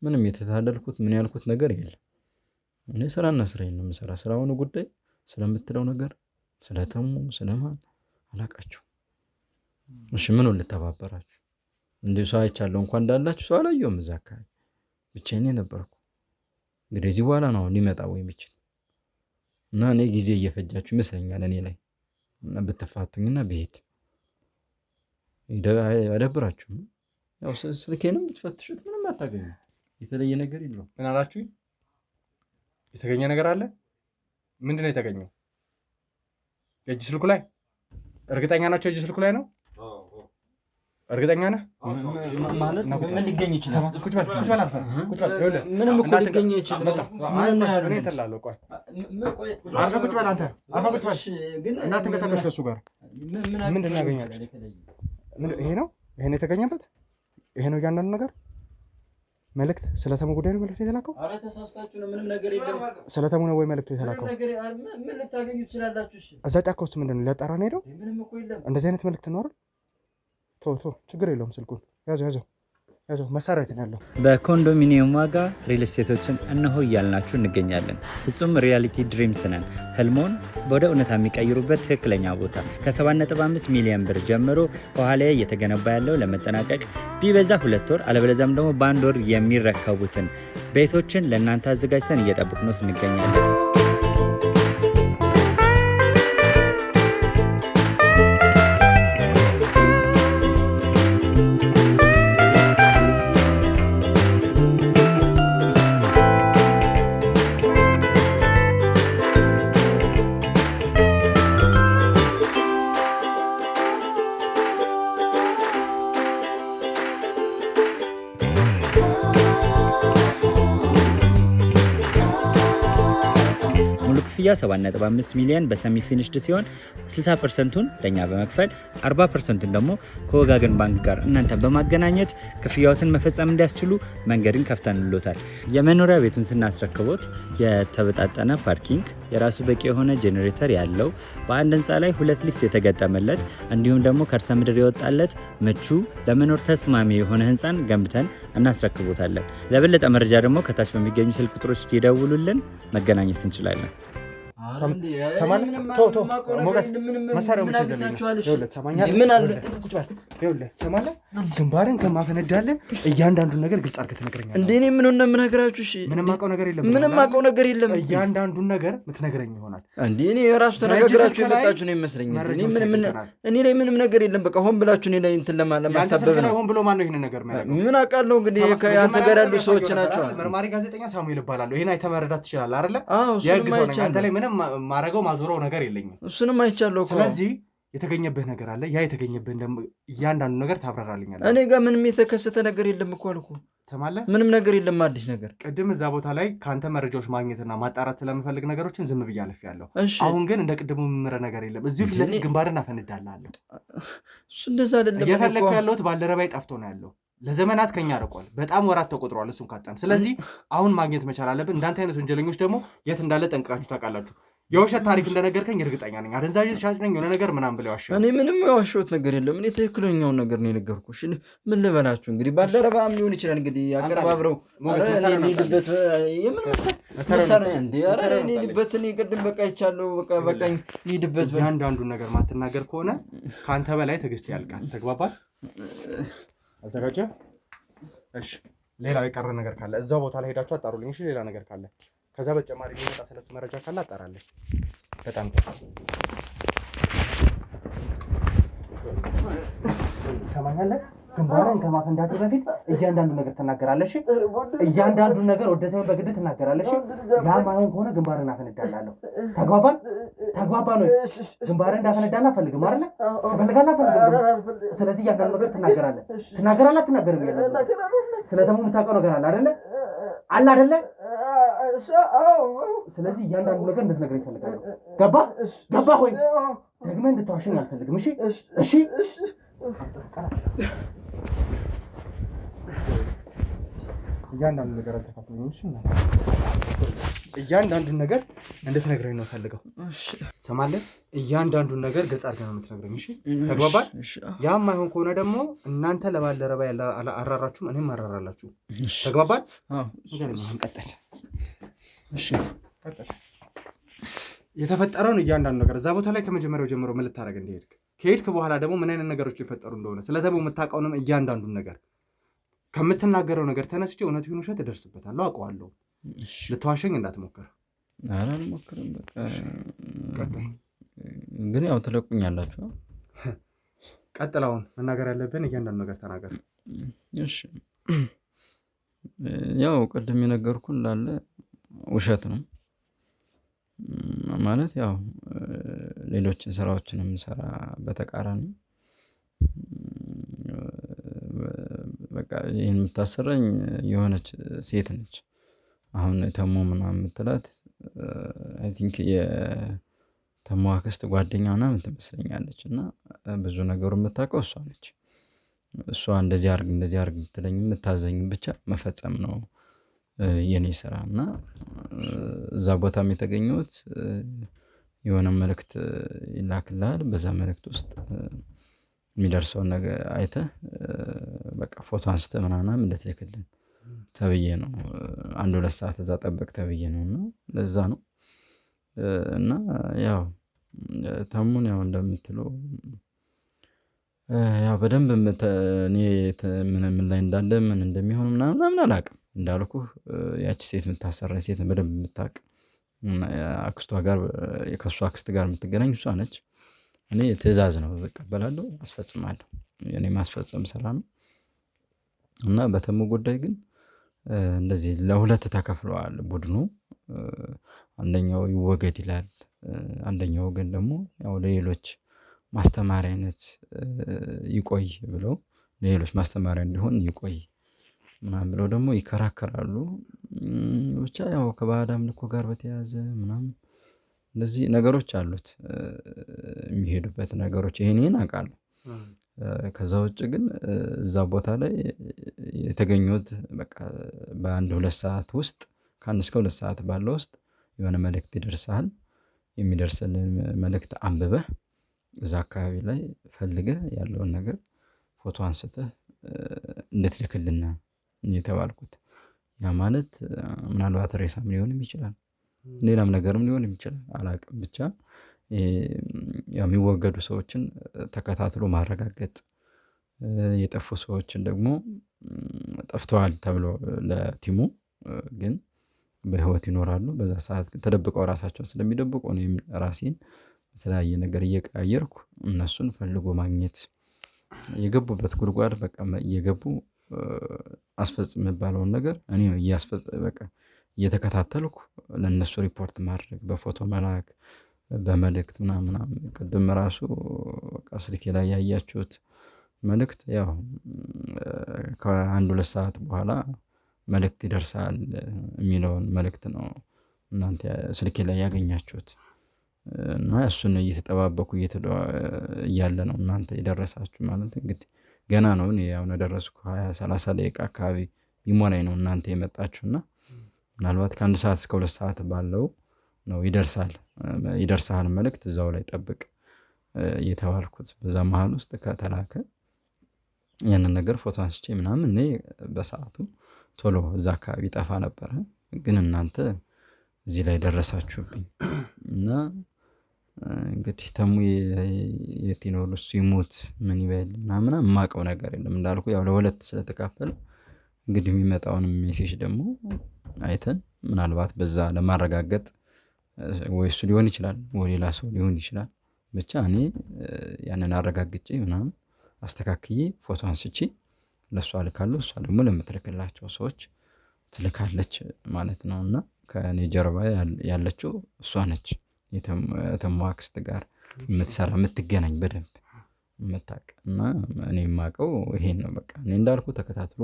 ምንም የተታለልኩት ምን ያልኩት ነገር የለም። እኔ ስራና ስራዬን ነው የምሰራ። ስራውን ጉዳይ ስለምትለው ነገር ስለተሙ ስለማን አላውቃቸውም። እሺ ምን ልተባበራችሁ እንዴ? ሰው አይቻለሁ እንኳን እንዳላችሁ ሰው አላየሁም እዛ አካባቢ ብቻዬን ነበርኩ። እንግዲህ እዚህ በኋላ ነው ሊመጣ ወይ የሚችል እና እኔ ጊዜ እየፈጃችሁ ይመስለኛል እኔ ላይ እና ብትፋቱኝና ብሄድ አይደብራችሁም? ያው ስልኬንም ብትፈትሹት ምንም አታገኙ። የተለየ ነገር የለውም። ምን አላችሁ? የተገኘ ነገር አለ? ምንድን ነው የተገኘው? የእጅ ስልኩ ላይ እርግጠኛ ናቸው? የእጅ ስልኩ ላይ ነው እርግጠኛ ነህ? ማለት ምን ሊገኝ ይችላል? ቁጭ በል አልፈህ ቁጭ በል። ይኸውልህ ምንም እኮ ሊገኝ ይችላል። እኔ እተላለሁ። ቆይ አርፈህ ቁጭ በል አንተ። አርፈህ ቁጭ በል እና ትንቀሳቀስ ከእሱ ጋር። ምንድን ነው ያገኛችሁት? ይሄ ነው የተገኘበት? ይሄ ነው እያንዳንዱ ነገር? መልእክት ስለተሙ ጉዳይ ነው መልእክት የተላከው? ኧረ ተሳስታችሁ ነው። ምንም ነገር የለም። ስለተሙ ነው ወይ መልእክቱ የተላከው? ምን ልታገኙ ትችላላችሁ? እዛ ጫካ ውስጥ ምንድን ነው ሊያጣራ ነው ሄደው? ምንም እኮ የለም። እንደዚህ አይነት መልእክት ነው አይደል? ችግር የለውም። ስልኩን ያዘው መሳሪያ የት ነው ያለው? በኮንዶሚኒየም ዋጋ ሪል ስቴቶችን እነሆ እያልናችሁ እንገኛለን። ፍጹም ሪያሊቲ ድሪምስ ነን። ህልሞን ወደ እውነታ የሚቀይሩበት ትክክለኛ ቦታ ከ7.5 ሚሊዮን ብር ጀምሮ ከኋላ እየተገነባ ያለው ለመጠናቀቅ ቢበዛ 2 ወር አለበለዚያም ደግሞ በ1 ወር የሚረከቡትን ቤቶችን ለእናንተ አዘጋጅተን እየጠበቅነው እንገኛለን። ክፍያ 7.5 ሚሊዮን በሰሚ ፊኒሽድ ሲሆን 60%ቱን ለኛ በመክፈል 40%ቱን ደግሞ ከወጋገን ባንክ ጋር እናንተ በማገናኘት ክፍያዎትን መፈጸም እንዲያስችሉ መንገድን ከፍተንሎታል። የመኖሪያ ቤቱን ስናስረክቦት የተበጣጠነ ፓርኪንግ፣ የራሱ በቂ የሆነ ጄኔሬተር ያለው በአንድ ህንፃ ላይ 2 ሊፍት የተገጠመለት እንዲሁም ደግሞ ከርሰ ምድር የወጣለት ምቹ ለመኖር ተስማሚ የሆነ ህንፃን ገንብተን እናስረክቦታለን። ለበለጠ መረጃ ደግሞ ከታች በሚገኙ ስልክ ቁጥሮች ይደውሉልን፣ መገናኘት እንችላለን። ግንባርን ከማፈነዳለን እያንዳንዱን ነገር ግልጽ አድርገህ ትነግረኛለህ። እንዴ እኔ ምን ነው የምነግራችሁ? እሺ ምንም አውቀው ነገር የለም። እያንዳንዱን ነገር የምትነግረኝ ይሆናል። እንዴ እኔ የራሱ ተነጋግራችሁ የመጣችሁ ነው ይመስለኛል። እኔ ላይ ምንም ነገር የለም። በቃ ሆን ብላችሁ እኔ ላይ እንትን ለማሳበብ ነው። ሆን ብሎ ማን ነው ይሄን ነገር የሚያደርገው? ምን አውቃለሁ። እንግዲህ ከአንተ ጋር ያሉ ሰዎች ናቸው። መርማሪ ጋዜጠኛ ሳሙኤል እባላለሁ። ይሄን አይተህ መረዳት ትችላለህ አይደለ? አዎ እሱንም አይቻለሁ። አንተ ላይ ምንም ማረገው ማዞረው ነገር የለኝም። እሱንም አይቻለሁ እኮ። ስለዚህ የተገኘብህ ነገር አለ። ያ የተገኘብህ ደግሞ እያንዳንዱ ነገር ታብራራልኛለህ። እኔ ጋር ምንም የተከሰተ ነገር የለም እኮ አልኩ። ትሰማለህ? ምንም ነገር የለም አዲስ ነገር። ቅድም እዛ ቦታ ላይ ከአንተ መረጃዎች ማግኘትና ማጣራት ስለምፈልግ ነገሮችን ዝም ብዬ አልፌያለሁ። አሁን ግን እንደ ቅድሙ የምምረህ ነገር የለም። እዚሁ ፊት ለፊት ግንባርን አፈነዳልሃለሁ። እሱ እንደዛ አይደለም። እየፈለግኩ ያለሁት ባልደረባዬ ጠፍቶ ነው ያለው። ለዘመናት ከኛ ርቋል። በጣም ወራት ተቆጥሯል እሱን ካጣን። ስለዚህ አሁን ማግኘት መቻል አለብን። እንዳንተ አይነት ወንጀለኞች ደግሞ የት እንዳለ ጠንቅቃችሁ ታውቃላችሁ። የውሸት ታሪክ እንደነገርከኝ እርግጠኛ ነኝ። አደንዛዥ ሻጭ ነኝ የሆነ ነገር ምናምን ብለው ያሻል። እኔ ምንም የዋሸሁት ነገር የለም። እኔ ትክክለኛውን ነገር ነው የነገርኩሽ። ምን ልበላችሁ እንግዲህ ባልደረባም ሊሆን ይችላል እንግዲህ አቀርባብረው ሊሄድበት የምን መሳሪያ እንዴ? ኧረ እኔ ሊሄድበት እኔ ቅድም በቃ ይቻለሁ በቃኝ ሊሄድበት። እያንዳንዱን ነገር ማትናገር ከሆነ ከአንተ በላይ ትዕግስት ያልቃል። ተግባባል? አዘጋጀህ? እሺ ሌላው የቀረ ነገር ካለ እዛው ቦታ ላይ ሄዳችሁ አጣሩልኝ። እሺ ሌላ ነገር ካለ ከዛ በተጨማሪ የሚመጣ ስለሱ መረጃ ካለ አጣራለሁ። በጣም ተማኛለህ። ግንባርን ከማፈንዳት በፊት እያንዳንዱ ነገር ትናገራለሽ። እያንዳንዱ ነገር ወደ ሰው በግድ ትናገራለሽ። ያ ማይሆን ከሆነ ግንባርን አፈነዳላለሁ። ተግባባን ነው? ግንባርን እንዳፈነዳላ ፈልግም አይደለ? ትፈልጋለህ? ፈልግም። ስለዚህ እያንዳንዱ ነገር ትናገራለህ። አትናገርም? ስለተሙ የምታውቀው ነገር አለ አይደለ? አለ አይደለ? ስለዚህ እያንዳንዱ ነገር እንድትነግረኝ እፈልጋለሁ። ገባ ሆይ? ደግመህ እንድትዋሸኝ አልፈልግም። እሺ እያንዳንዱ ነገር አስተካክለኝ። እሺ እያንዳንዱን ነገር እንድትነግረኝ ነው ፈልገው። እሺ ሰማለህ? እያንዳንዱን ነገር ገጽ አድርገህ ነው የምትነግረኝ። እሺ ተግባባን? ያም አይሆን ከሆነ ደግሞ እናንተ ለባልደረባ አራራችሁም፣ እኔም አራራላችሁ። ተግባባን? ቀጥል። እሺ ቀጥል። የተፈጠረውን እያንዳንዱ ነገር እዛ ቦታ ላይ ከመጀመሪያው ጀምሮ ምን ልታደርግ እንደሄድክ፣ ከሄድክ በኋላ ደግሞ ምን አይነት ነገሮች ሊፈጠሩ እንደሆነ ስለተቡ የምታውቀውንም እያንዳንዱን ነገር ከምትናገረው ነገር ተነስቼ እውነት ይሁን ውሸት እደርስበታለሁ፣ አውቀዋለሁ። ልትዋሸኝ እንዳትሞክር። ኧረ አልሞክርም። በቃ ግን ያው ትለቁኛላችሁ። ቀጥል። አሁን መናገር ያለብን እያንዳንዱ ነገር ተናገር። እሺ ያው ቅድም የነገርኩህ እንዳለ ውሸት ነው ማለት ያው ሌሎችን ስራዎችን የምሰራ በተቃራኒ በቃ ይሄን የምታሰራኝ የሆነች ሴት ነች። አሁን ተሞ ምናምን የምትላት አይ ቲንክ የተሞ አክስት ጓደኛ ምናምን ትመስለኛለች። እና ብዙ ነገሩ የምታውቀው እሷ ነች። እሷ እንደዚህ አርግ የምትለኝ የምታዘኝ ብቻ መፈጸም ነው የኔ ስራ። እና እዛ ቦታም የተገኘሁት የሆነ መልእክት ይላክልሃል። በዛ መልእክት ውስጥ የሚደርሰውን ነገር አይተህ በቃ ፎቶ አንስተህ ምናምን እንድትልክልን ተብዬ ነው። 1-2 ሰዓት እዛ ጠበቅ ተብዬ ነው። እና ለዛ ነው። እና ያው ተሙን ያው እንደምትለው ያው በደንብ እኔ ምን ላይ እንዳለ ምን እንደሚሆን ምናምን አላውቅም። እንዳልኩህ ያቺ ሴት የምታሰራኝ ሴት በደንብ የምታውቅ አክስቷ ጋር ከእሷ አክስት ጋር የምትገናኝ እሷ ነች። እኔ ትእዛዝ ነው እቀበላለሁ፣ አስፈጽማለሁ። የኔ ማስፈጸም ስራ ነው። እና በተሙ ጉዳይ ግን እንደዚህ ለሁለት ተከፍለዋል ቡድኑ። አንደኛው ይወገድ ይላል፣ አንደኛው ግን ደግሞ ያው ለሌሎች ማስተማሪያነት ይቆይ ብለው ለሌሎች ማስተማሪያ እንዲሆን ይቆይ ምናምን ብለው ደግሞ ይከራከራሉ። ብቻ ያው ከባዕድ አምልኮ ጋር በተያያዘ ምናምን እንደዚህ ነገሮች አሉት የሚሄዱበት ነገሮች። ይሄን አውቃለሁ። ከዛ ውጭ ግን እዛ ቦታ ላይ የተገኙት በቃ በ1-2 ሰዓት ውስጥ ከ1 እስከ 2 ሰዓት ባለው ውስጥ የሆነ መልእክት ይደርሳል። የሚደርስልን መልእክት አንብበህ እዛ አካባቢ ላይ ፈልገህ ያለውን ነገር ፎቶ አንስተህ እንድትልክልና የተባልኩት። ያ ማለት ምናልባት ሬሳም ሊሆንም ይችላል፣ ሌላም ነገርም ሊሆን ይችላል፣ አላውቅም። ብቻ የሚወገዱ ሰዎችን ተከታትሎ ማረጋገጥ፣ የጠፉ ሰዎችን ደግሞ ጠፍተዋል ተብሎ ለቲሙ ግን በህይወት ይኖራሉ። በዛ ሰዓት ተደብቀው ራሳቸውን ስለሚደብቁ እኔም ራሴን በተለያየ ነገር እየቀያየርኩ እነሱን ፈልጎ ማግኘት፣ የገቡበት ጉድጓድ በቃ እየገቡ አስፈጽም የሚባለውን ነገር እኔ በቃ እየተከታተልኩ ለነሱ ሪፖርት ማድረግ፣ በፎቶ መላክ፣ በመልእክት ምናምን። ቅድም ራሱ በቃ ስልኬ ላይ ያያችሁት መልእክት ያው ከ1-2 ሰዓት በኋላ መልእክት ይደርሳል የሚለውን መልእክት ነው እናንተ ስልኬ ላይ ያገኛችሁት። እና እሱን እየተጠባበኩ እያለ ነው እናንተ የደረሳችሁ ማለት እንግዲህ ገና ነው። እኔ ያው ደረስኩ 20-30 ደቂቃ አካባቢ ቢሞላኝ ነው እናንተ የመጣችሁና ምናልባት ከ1 ሰዓት እስከ 2 ሰዓት ባለው ነው ይደርሳል መልእክት፣ እዛው ላይ ጠብቅ የተባልኩት። በዛ መሃል ውስጥ ከተላከ ያንን ነገር ፎቶ አንስቼ ምናምን እኔ በሰዓቱ ቶሎ እዛ አካባቢ ጠፋ ነበር። ግን እናንተ እዚህ ላይ ደረሳችሁብኝ። እና እንግዲህ ተሙ የት ይኖር እሱ ይሞት ምን ይበል ምናምን የማውቀው ነገር የለም። እንዳልኩ ያው ለሁለት ስለተካፈለ እንግዲህ የሚመጣውን ሜሴጅ ደግሞ አይተን ምናልባት በዛ ለማረጋገጥ ወይ እሱ ሊሆን ይችላል ወይ ሌላ ሰው ሊሆን ይችላል። ብቻ እኔ ያንን አረጋግጬ ምናምን አስተካክዬ ፎቶ አንስቼ ለሷ ልካለሁ። እሷ ደግሞ ለምትልክላቸው ሰዎች ትልካለች ማለት ነው። እና ከኔ ጀርባ ያለችው እሷ ነች። የተሙ አክስት ጋር የምትሰራ የምትገናኝ በደንብ የምታውቅ እና እኔ የማውቀው ይሄን ነው። በቃ እኔ እንዳልኩ ተከታትሎ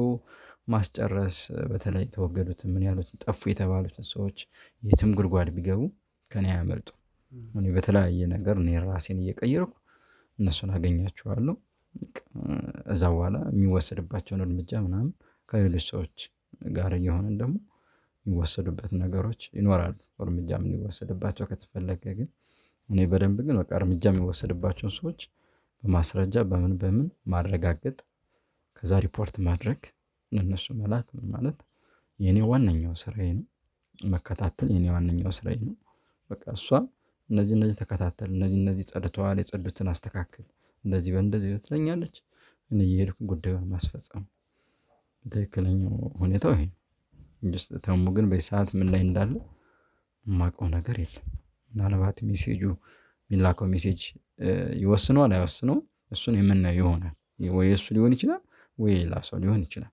ማስጨረስ በተለይ የተወገዱትን ምን ያሉትን ጠፉ የተባሉትን ሰዎች የትም ጉድጓድ ቢገቡ ከኔ አያመልጡ። እኔ በተለያየ ነገር እኔ ራሴን እየቀየርኩ እነሱን አገኛቸዋለሁ። እዛ በኋላ የሚወሰድባቸውን እርምጃ ምናምን ከሌሎች ሰዎች ጋር እየሆንን ደግሞ የሚወሰዱበት ነገሮች ይኖራሉ። እርምጃ የሚወሰድባቸው ከተፈለገ ግን እኔ በደንብ ግን በቃ እርምጃ የሚወሰድባቸውን ሰዎች በማስረጃ በምን ማረጋገጥ ከዛ ሪፖርት ማድረግ እነሱ መላክ ማለት የኔ ዋነኛው ስራዬ ነው። መከታተል የኔ ዋነኛው ስራዬ ነው። በቃ እሷ እነዚህ ተከታተል፣ እነዚህ ጸድተዋል፣ የጸዱትን አስተካክል፣ እንደዚህ በእንደዚህ ትለኛለች። እኔ እየሄድኩ ጉዳዩን ማስፈጸም ትክክለኛው ሁኔታው ይሄ ነው። ተሙ ግን በሰዓት ምን ላይ እንዳለ የማውቀው ነገር የለም። ምናልባት ሜሴጁ የሚላከው ሜሴጅ ይወስነዋል አይወስነውም እሱን የምናየው ይሆናል። ወይ እሱ ሊሆን ይችላል ወይ ሌላ ሰው ሊሆን ይችላል።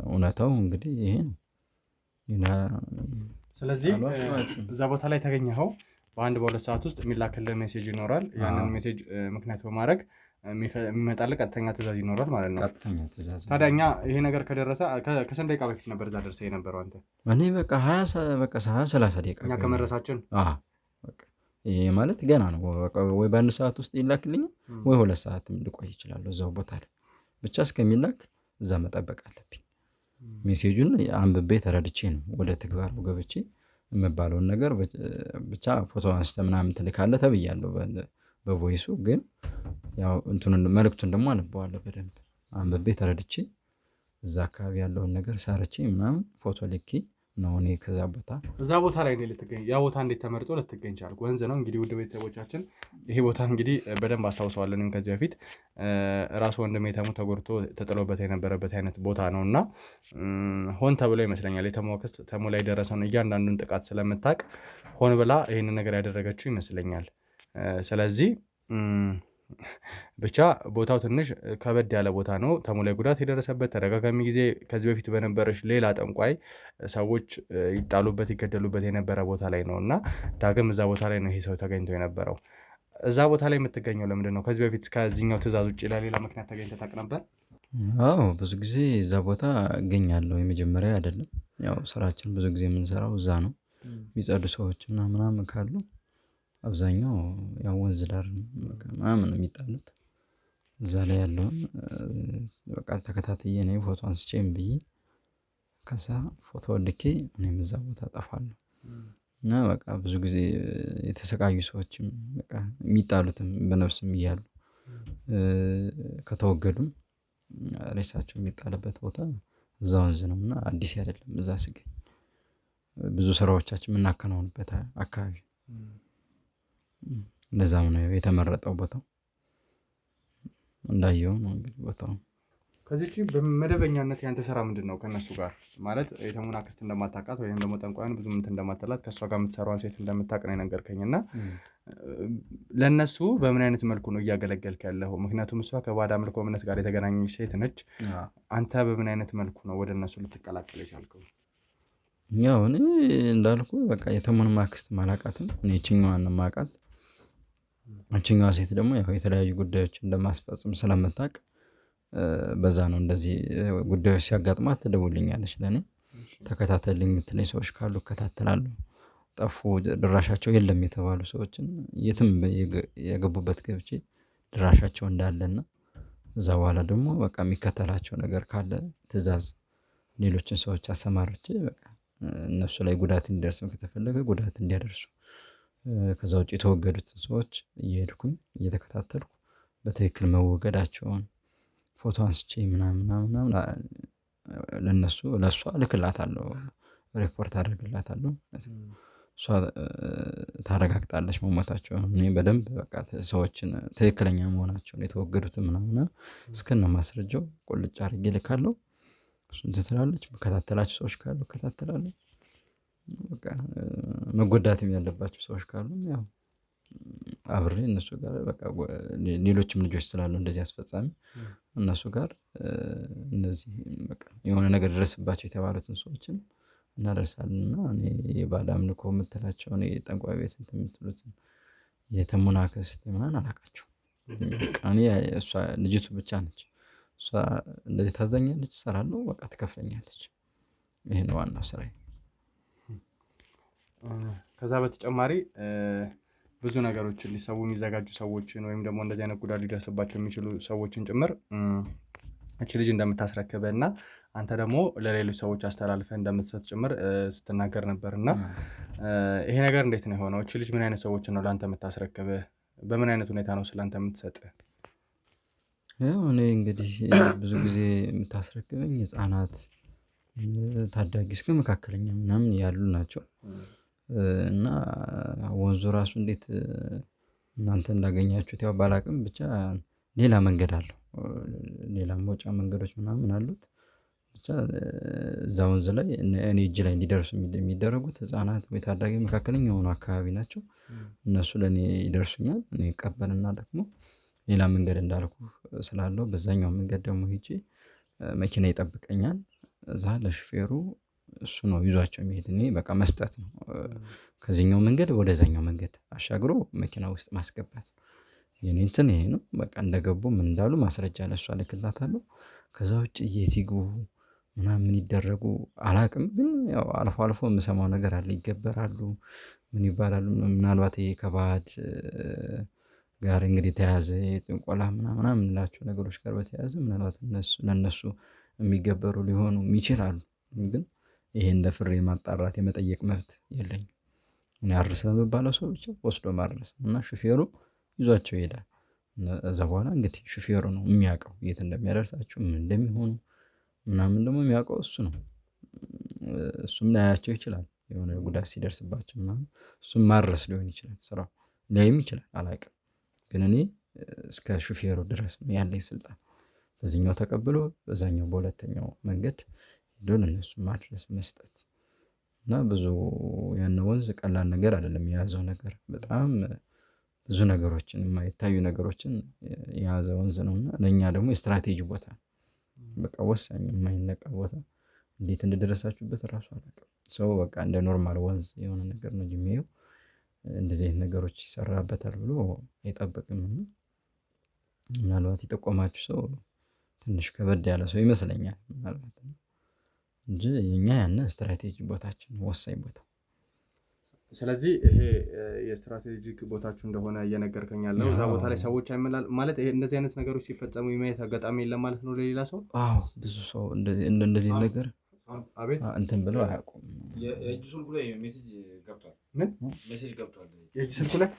እውነታው እንግዲህ ይሄ ነው። ስለዚህ እዛ ቦታ ላይ ተገኘኸው በአንድ በሁለት ሰዓት ውስጥ የሚላክልህ ሜሴጅ ይኖራል። ያንን ሜሴጅ ምክንያት በማድረግ የሚመጣልህ ቀጥተኛ ትእዛዝ ይኖራል ማለት ነው። ቀጥተኛ ትእዛዝ። ታዲያ እኛ ይሄ ነገር ከደረሰ ከስንት ደቂቃ በፊት ነበር እዛ ደርሰህ የነበረው አንተ? እኔ በቃ 30 ደቂቃ እኛ ከመድረሳችን በቃ ይሄ ማለት ገና ነው። በቃ ወይ በአንድ ሰዓት ውስጥ ይላክልኛል ወይ 2 ሰዓትም ልቆይ እችላለሁ እዛው ቦታ ላይ። ብቻ እስከሚላክ እዛ መጠበቅ አለብኝ። ሜሴጁን አንብቤ ተረድቼ ነው ወደ ተግባሩ ገብቼ የምባለውን ነገር ብቻ ፎቶ አንስተ ምናምን ትልካለህ ተብያለሁ በቮይሱ። ግን ያው እንትኑን መልእክቱን ደግሞ አነበዋለሁ በደንብ አንብቤ ተረድቼ እዛ አካባቢ ያለውን ነገር ሰርቼ ምናምን ፎቶ ልኬ ነው እኔ ከዛ ቦታ እዛ ቦታ ላይ ልትገኝ። ያ ቦታ እንዴት ተመርጦ ልትገኝ ቻልክ? ወንዝ ነው እንግዲህ ውድ ቤተሰቦቻችን፣ ይሄ ቦታ እንግዲህ በደንብ አስታውሰዋለን። ከዚህ በፊት ራሱ ወንድሜ ተሙ ተጎድቶ ተጥሎበት የነበረበት አይነት ቦታ ነው እና ሆን ተብሎ ይመስለኛል ተሙ ላይ ደረሰውን እያንዳንዱን ጥቃት ስለምታውቅ ሆን ብላ ይህንን ነገር ያደረገችው ይመስለኛል። ስለዚህ ብቻ ቦታው ትንሽ ከበድ ያለ ቦታ ነው። ተሙ ላይ ጉዳት የደረሰበት ተደጋጋሚ ጊዜ ከዚህ በፊት በነበረች ሌላ ጠንቋይ ሰዎች ይጣሉበት ይገደሉበት የነበረ ቦታ ላይ ነው እና ዳግም እዛ ቦታ ላይ ነው ይሄ ሰው ተገኝቶ የነበረው። እዛ ቦታ ላይ የምትገኘው ለምንድን ነው? ከዚህ በፊት ከዚህኛው ትእዛዝ ውጭ ለሌላ ምክንያት ተገኝተህ ታውቅ ነበር? አዎ ብዙ ጊዜ እዛ ቦታ እገኛለሁ። የመጀመሪያ አይደለም። ያው ስራችን ብዙ ጊዜ የምንሰራው እዛ ነው። የሚጸዱ ሰዎች ምናምን ካሉ አብዛኛው ያው ወንዝ ዳር ምናምን የሚጣሉት እዛ ላይ ያለውን በቃ ተከታትዬ ነው ፎቶ አንስቼም ብዬ ከዛ ፎቶ ልኬ እኔም እዛ ቦታ ጠፋለሁ። እና በቃ ብዙ ጊዜ የተሰቃዩ ሰዎችም በቃ የሚጣሉትም በነፍስም እያሉ ከተወገዱም ሬሳቸው የሚጣልበት ቦታ እዛ ወንዝ ነው እና አዲስ አይደለም። እዛ ስገኝ ብዙ ስራዎቻችን የምናከናውንበት አካባቢ ለዛም ነው የተመረጠው ቦታው። እንዳየው ነው እንግዲህ ቦታው። ከዚህ በመደበኛነት ያንተ ስራ ምንድን ነው? ከነሱ ጋር ማለት የተሙን አክስት እንደማታውቃት ወይም ደግሞ ጠንቋዩን ብዙ ምን እንደማትላት ከእሷ ጋር የምትሰራውን ሴት እንደምታውቅ ነው የነገርከኝ እና ለእነሱ በምን አይነት መልኩ ነው እያገለገልክ ያለው? ምክንያቱም እሷ ከባዕድ አምልኮ እምነት ጋር የተገናኘች ሴት ነች። አንተ በምን አይነት መልኩ ነው ወደ እነሱ ልትቀላቀል የቻልከው? ያው እኔ እንዳልኩ በቃ የተሙን አክስት ማላውቃትም እኔ እችኛዋን ማውቃት። እችኛዋ ሴት ደግሞ ያው የተለያዩ ጉዳዮች እንደማስፈጽም ስለምታውቅ በዛ ነው እንደዚህ ጉዳዮች ሲያጋጥማት ትደውልልኛለች። ለኔ ተከታተልኝ የምትለኝ ሰዎች ካሉ እከታተላለሁ። ጠፉ ድራሻቸው የለም የተባሉ ሰዎችን የትም የገቡበት ገብቼ ድራሻቸው እንዳለና እዛ በኋላ ደግሞ በቃ የሚከተላቸው ነገር ካለ ትእዛዝ ሌሎችን ሰዎች አሰማርቼ በቃ እነሱ ላይ ጉዳት እንዲደርስ ከተፈለገ ጉዳት እንዲያደርሱ ከዛ ውጪ የተወገዱትን ሰዎች እየሄድኩኝ እየተከታተልኩ በትክክል መወገዳቸውን ፎቶ አንስቼ ምናምን ለእሷ እልክላታለሁ፣ ሪፖርት አደርግላታለሁ። እሷ ታረጋግጣለች መሞታቸውን። እኔ በደንብ በቃ ሰዎችን ትክክለኛ መሆናቸውን የተወገዱትን ምናምን እስከነ ማስረጃው ቁልጭ አድርጌ እልካለሁ። እሱን ትላለች። መከታተላቸው ሰዎች ካሉ እከታተላለሁ። በቃ መጎዳትም ያለባቸው ሰዎች ካሉ ያው አብሬ እነሱ ጋር በቃ ሌሎችም ልጆች ስላሉ እንደዚህ አስፈጻሚ እነሱ ጋር እነዚህ በቃ የሆነ ነገር ድረስባቸው የተባሉትን ሰዎችን እናደርሳለን። እና እኔ የባዕድ አምልኮ የምትላቸው እኔ ጠንቋይ ቤት እንትን የምትሉትን የተሙና አክስት ምናምን አላውቃቸውም። እኔ እሷ ልጅቱ ብቻ ነች። እሷ እንደዚህ ታዛኛለች፣ እሰራለሁ፣ በቃ ትከፍለኛለች። ይሄ ነው ዋናው ስራዬ። ከዛ በተጨማሪ ብዙ ነገሮችን ሊሰቡ የሚዘጋጁ ሰዎችን ወይም ደግሞ እንደዚህ አይነት ጉዳት ሊደርስባቸው የሚችሉ ሰዎችን ጭምር እቺ ልጅ እንደምታስረክበህ እና አንተ ደግሞ ለሌሎች ሰዎች አስተላልፈህ እንደምትሰጥ ጭምር ስትናገር ነበር እና ይሄ ነገር እንዴት ነው የሆነው? እቺ ልጅ ምን አይነት ሰዎችን ነው ለአንተ የምታስረክብህ? በምን አይነት ሁኔታ ነው ስለአንተ የምትሰጥህ? ያው እኔ እንግዲህ ብዙ ጊዜ የምታስረክበኝ ህፃናት፣ ታዳጊ እስከ መካከለኛ ምናምን ያሉ ናቸው። እና ወንዙ ራሱ እንዴት እናንተ እንዳገኛችሁት ያው ባላቅም ብቻ ሌላ መንገድ አለው። ሌላ መውጫ መንገዶች ምናምን አሉት። ብቻ እዛ ወንዝ ላይ እኔ እጅ ላይ እንዲደርሱ የሚደረጉት ህፃናት ወይ ታዳጊ መካከለኛ የሆኑ አካባቢ ናቸው። እነሱ ለእኔ ይደርሱኛል። እኔ እቀበልና ደግሞ ሌላ መንገድ እንዳልኩ ስላለው በዛኛው መንገድ ደግሞ ሄጄ መኪና ይጠብቀኛል። እዛ ለሹፌሩ እሱ ነው ይዟቸው የሚሄድ። እኔ በቃ መስጠት ነው። ከዚህኛው መንገድ ወደዛኛው መንገድ አሻግሮ መኪና ውስጥ ማስገባት ነው የኔ እንትን ይሄ ነው። በቃ እንደገቡ ምን እንዳሉ ማስረጃ ለእሷ እልክላታለሁ። ከዛ ውጭ የት ይግቡ ምናምን ይደረጉ አላቅም። ግን ያው አልፎ አልፎ የምሰማው ነገር አለ። ይገበራሉ፣ ምን ይባላሉ። ምናልባት ይሄ ከባድ ጋር እንግዲህ ተያዘ ጥንቆላ ምናምን የምንላቸው ነገሮች ጋር በተያያዘ ምናልባት ለእነሱ የሚገበሩ ሊሆኑ ይችላሉ። ግን ይሄ እንደ ፍሬ ማጣራት የመጠየቅ መብት የለኝም። እኔ አድርስ ለሚባለው ሰው ብቻ ወስዶ ማድረስ እና ሹፌሩ ይዟቸው ይሄዳል። እዛ በኋላ እንግዲህ ሹፌሩ ነው የሚያውቀው የት እንደሚያደርሳቸው ምን እንደሚሆኑ ምናምን ደግሞ የሚያውቀው እሱ ነው። እሱም ላያቸው ይችላል የሆነ ጉዳት ሲደርስባቸው ምናምን እሱም ማድረስ ሊሆን ይችላል ስራው፣ ሊያይም ይችላል አላውቅም። ግን እኔ እስከ ሹፌሩ ድረስ ነው ያለኝ ስልጣን። በዚህኛው ተቀብሎ በዛኛው በሁለተኛው መንገድ ሄዶ ለእነሱ ማድረስ መስጠት እና ብዙ ያን ወንዝ ቀላል ነገር አይደለም የያዘው ነገር። በጣም ብዙ ነገሮችን የማይታዩ ነገሮችን የያዘ ወንዝ ነውና ለእኛ ደግሞ የስትራቴጂ ቦታ በቃ ወሳኝ የማይነቃ ቦታ። እንዴት እንደደረሳችሁበት እራሱ አላውቅም። ሰው በቃ እንደ ኖርማል ወንዝ የሆነ ነገር ነው የሚያየው። እንደዚህ አይነት ነገሮች ይሰራበታል ብሎ አይጠብቅም። ምናልባት የጠቆማችሁ ሰው ትንሽ ከበድ ያለ ሰው ይመስለኛል ምናልባት እንጂ የኛ ያን ስትራቴጂ ቦታችን ወሳኝ ቦታ። ስለዚህ ይሄ የስትራቴጂክ ቦታችሁ እንደሆነ እየነገርከኝ ያለው እዛ ቦታ ላይ ሰዎች ማለት ይሄ እንደዚህ አይነት ነገሮች ሲፈጸሙ የማየት አጋጣሚ የለም ማለት ነው ለሌላ ሰው? አዎ ብዙ ሰው እንደዚህ ነገር አቤት እንትን ብለው አያውቁም። የእጅ ስልኩ ላይ ሜሴጅ ገብቷል። ምን ሜሴጅ ገብቷል? የእጅ ስልኩ ላይ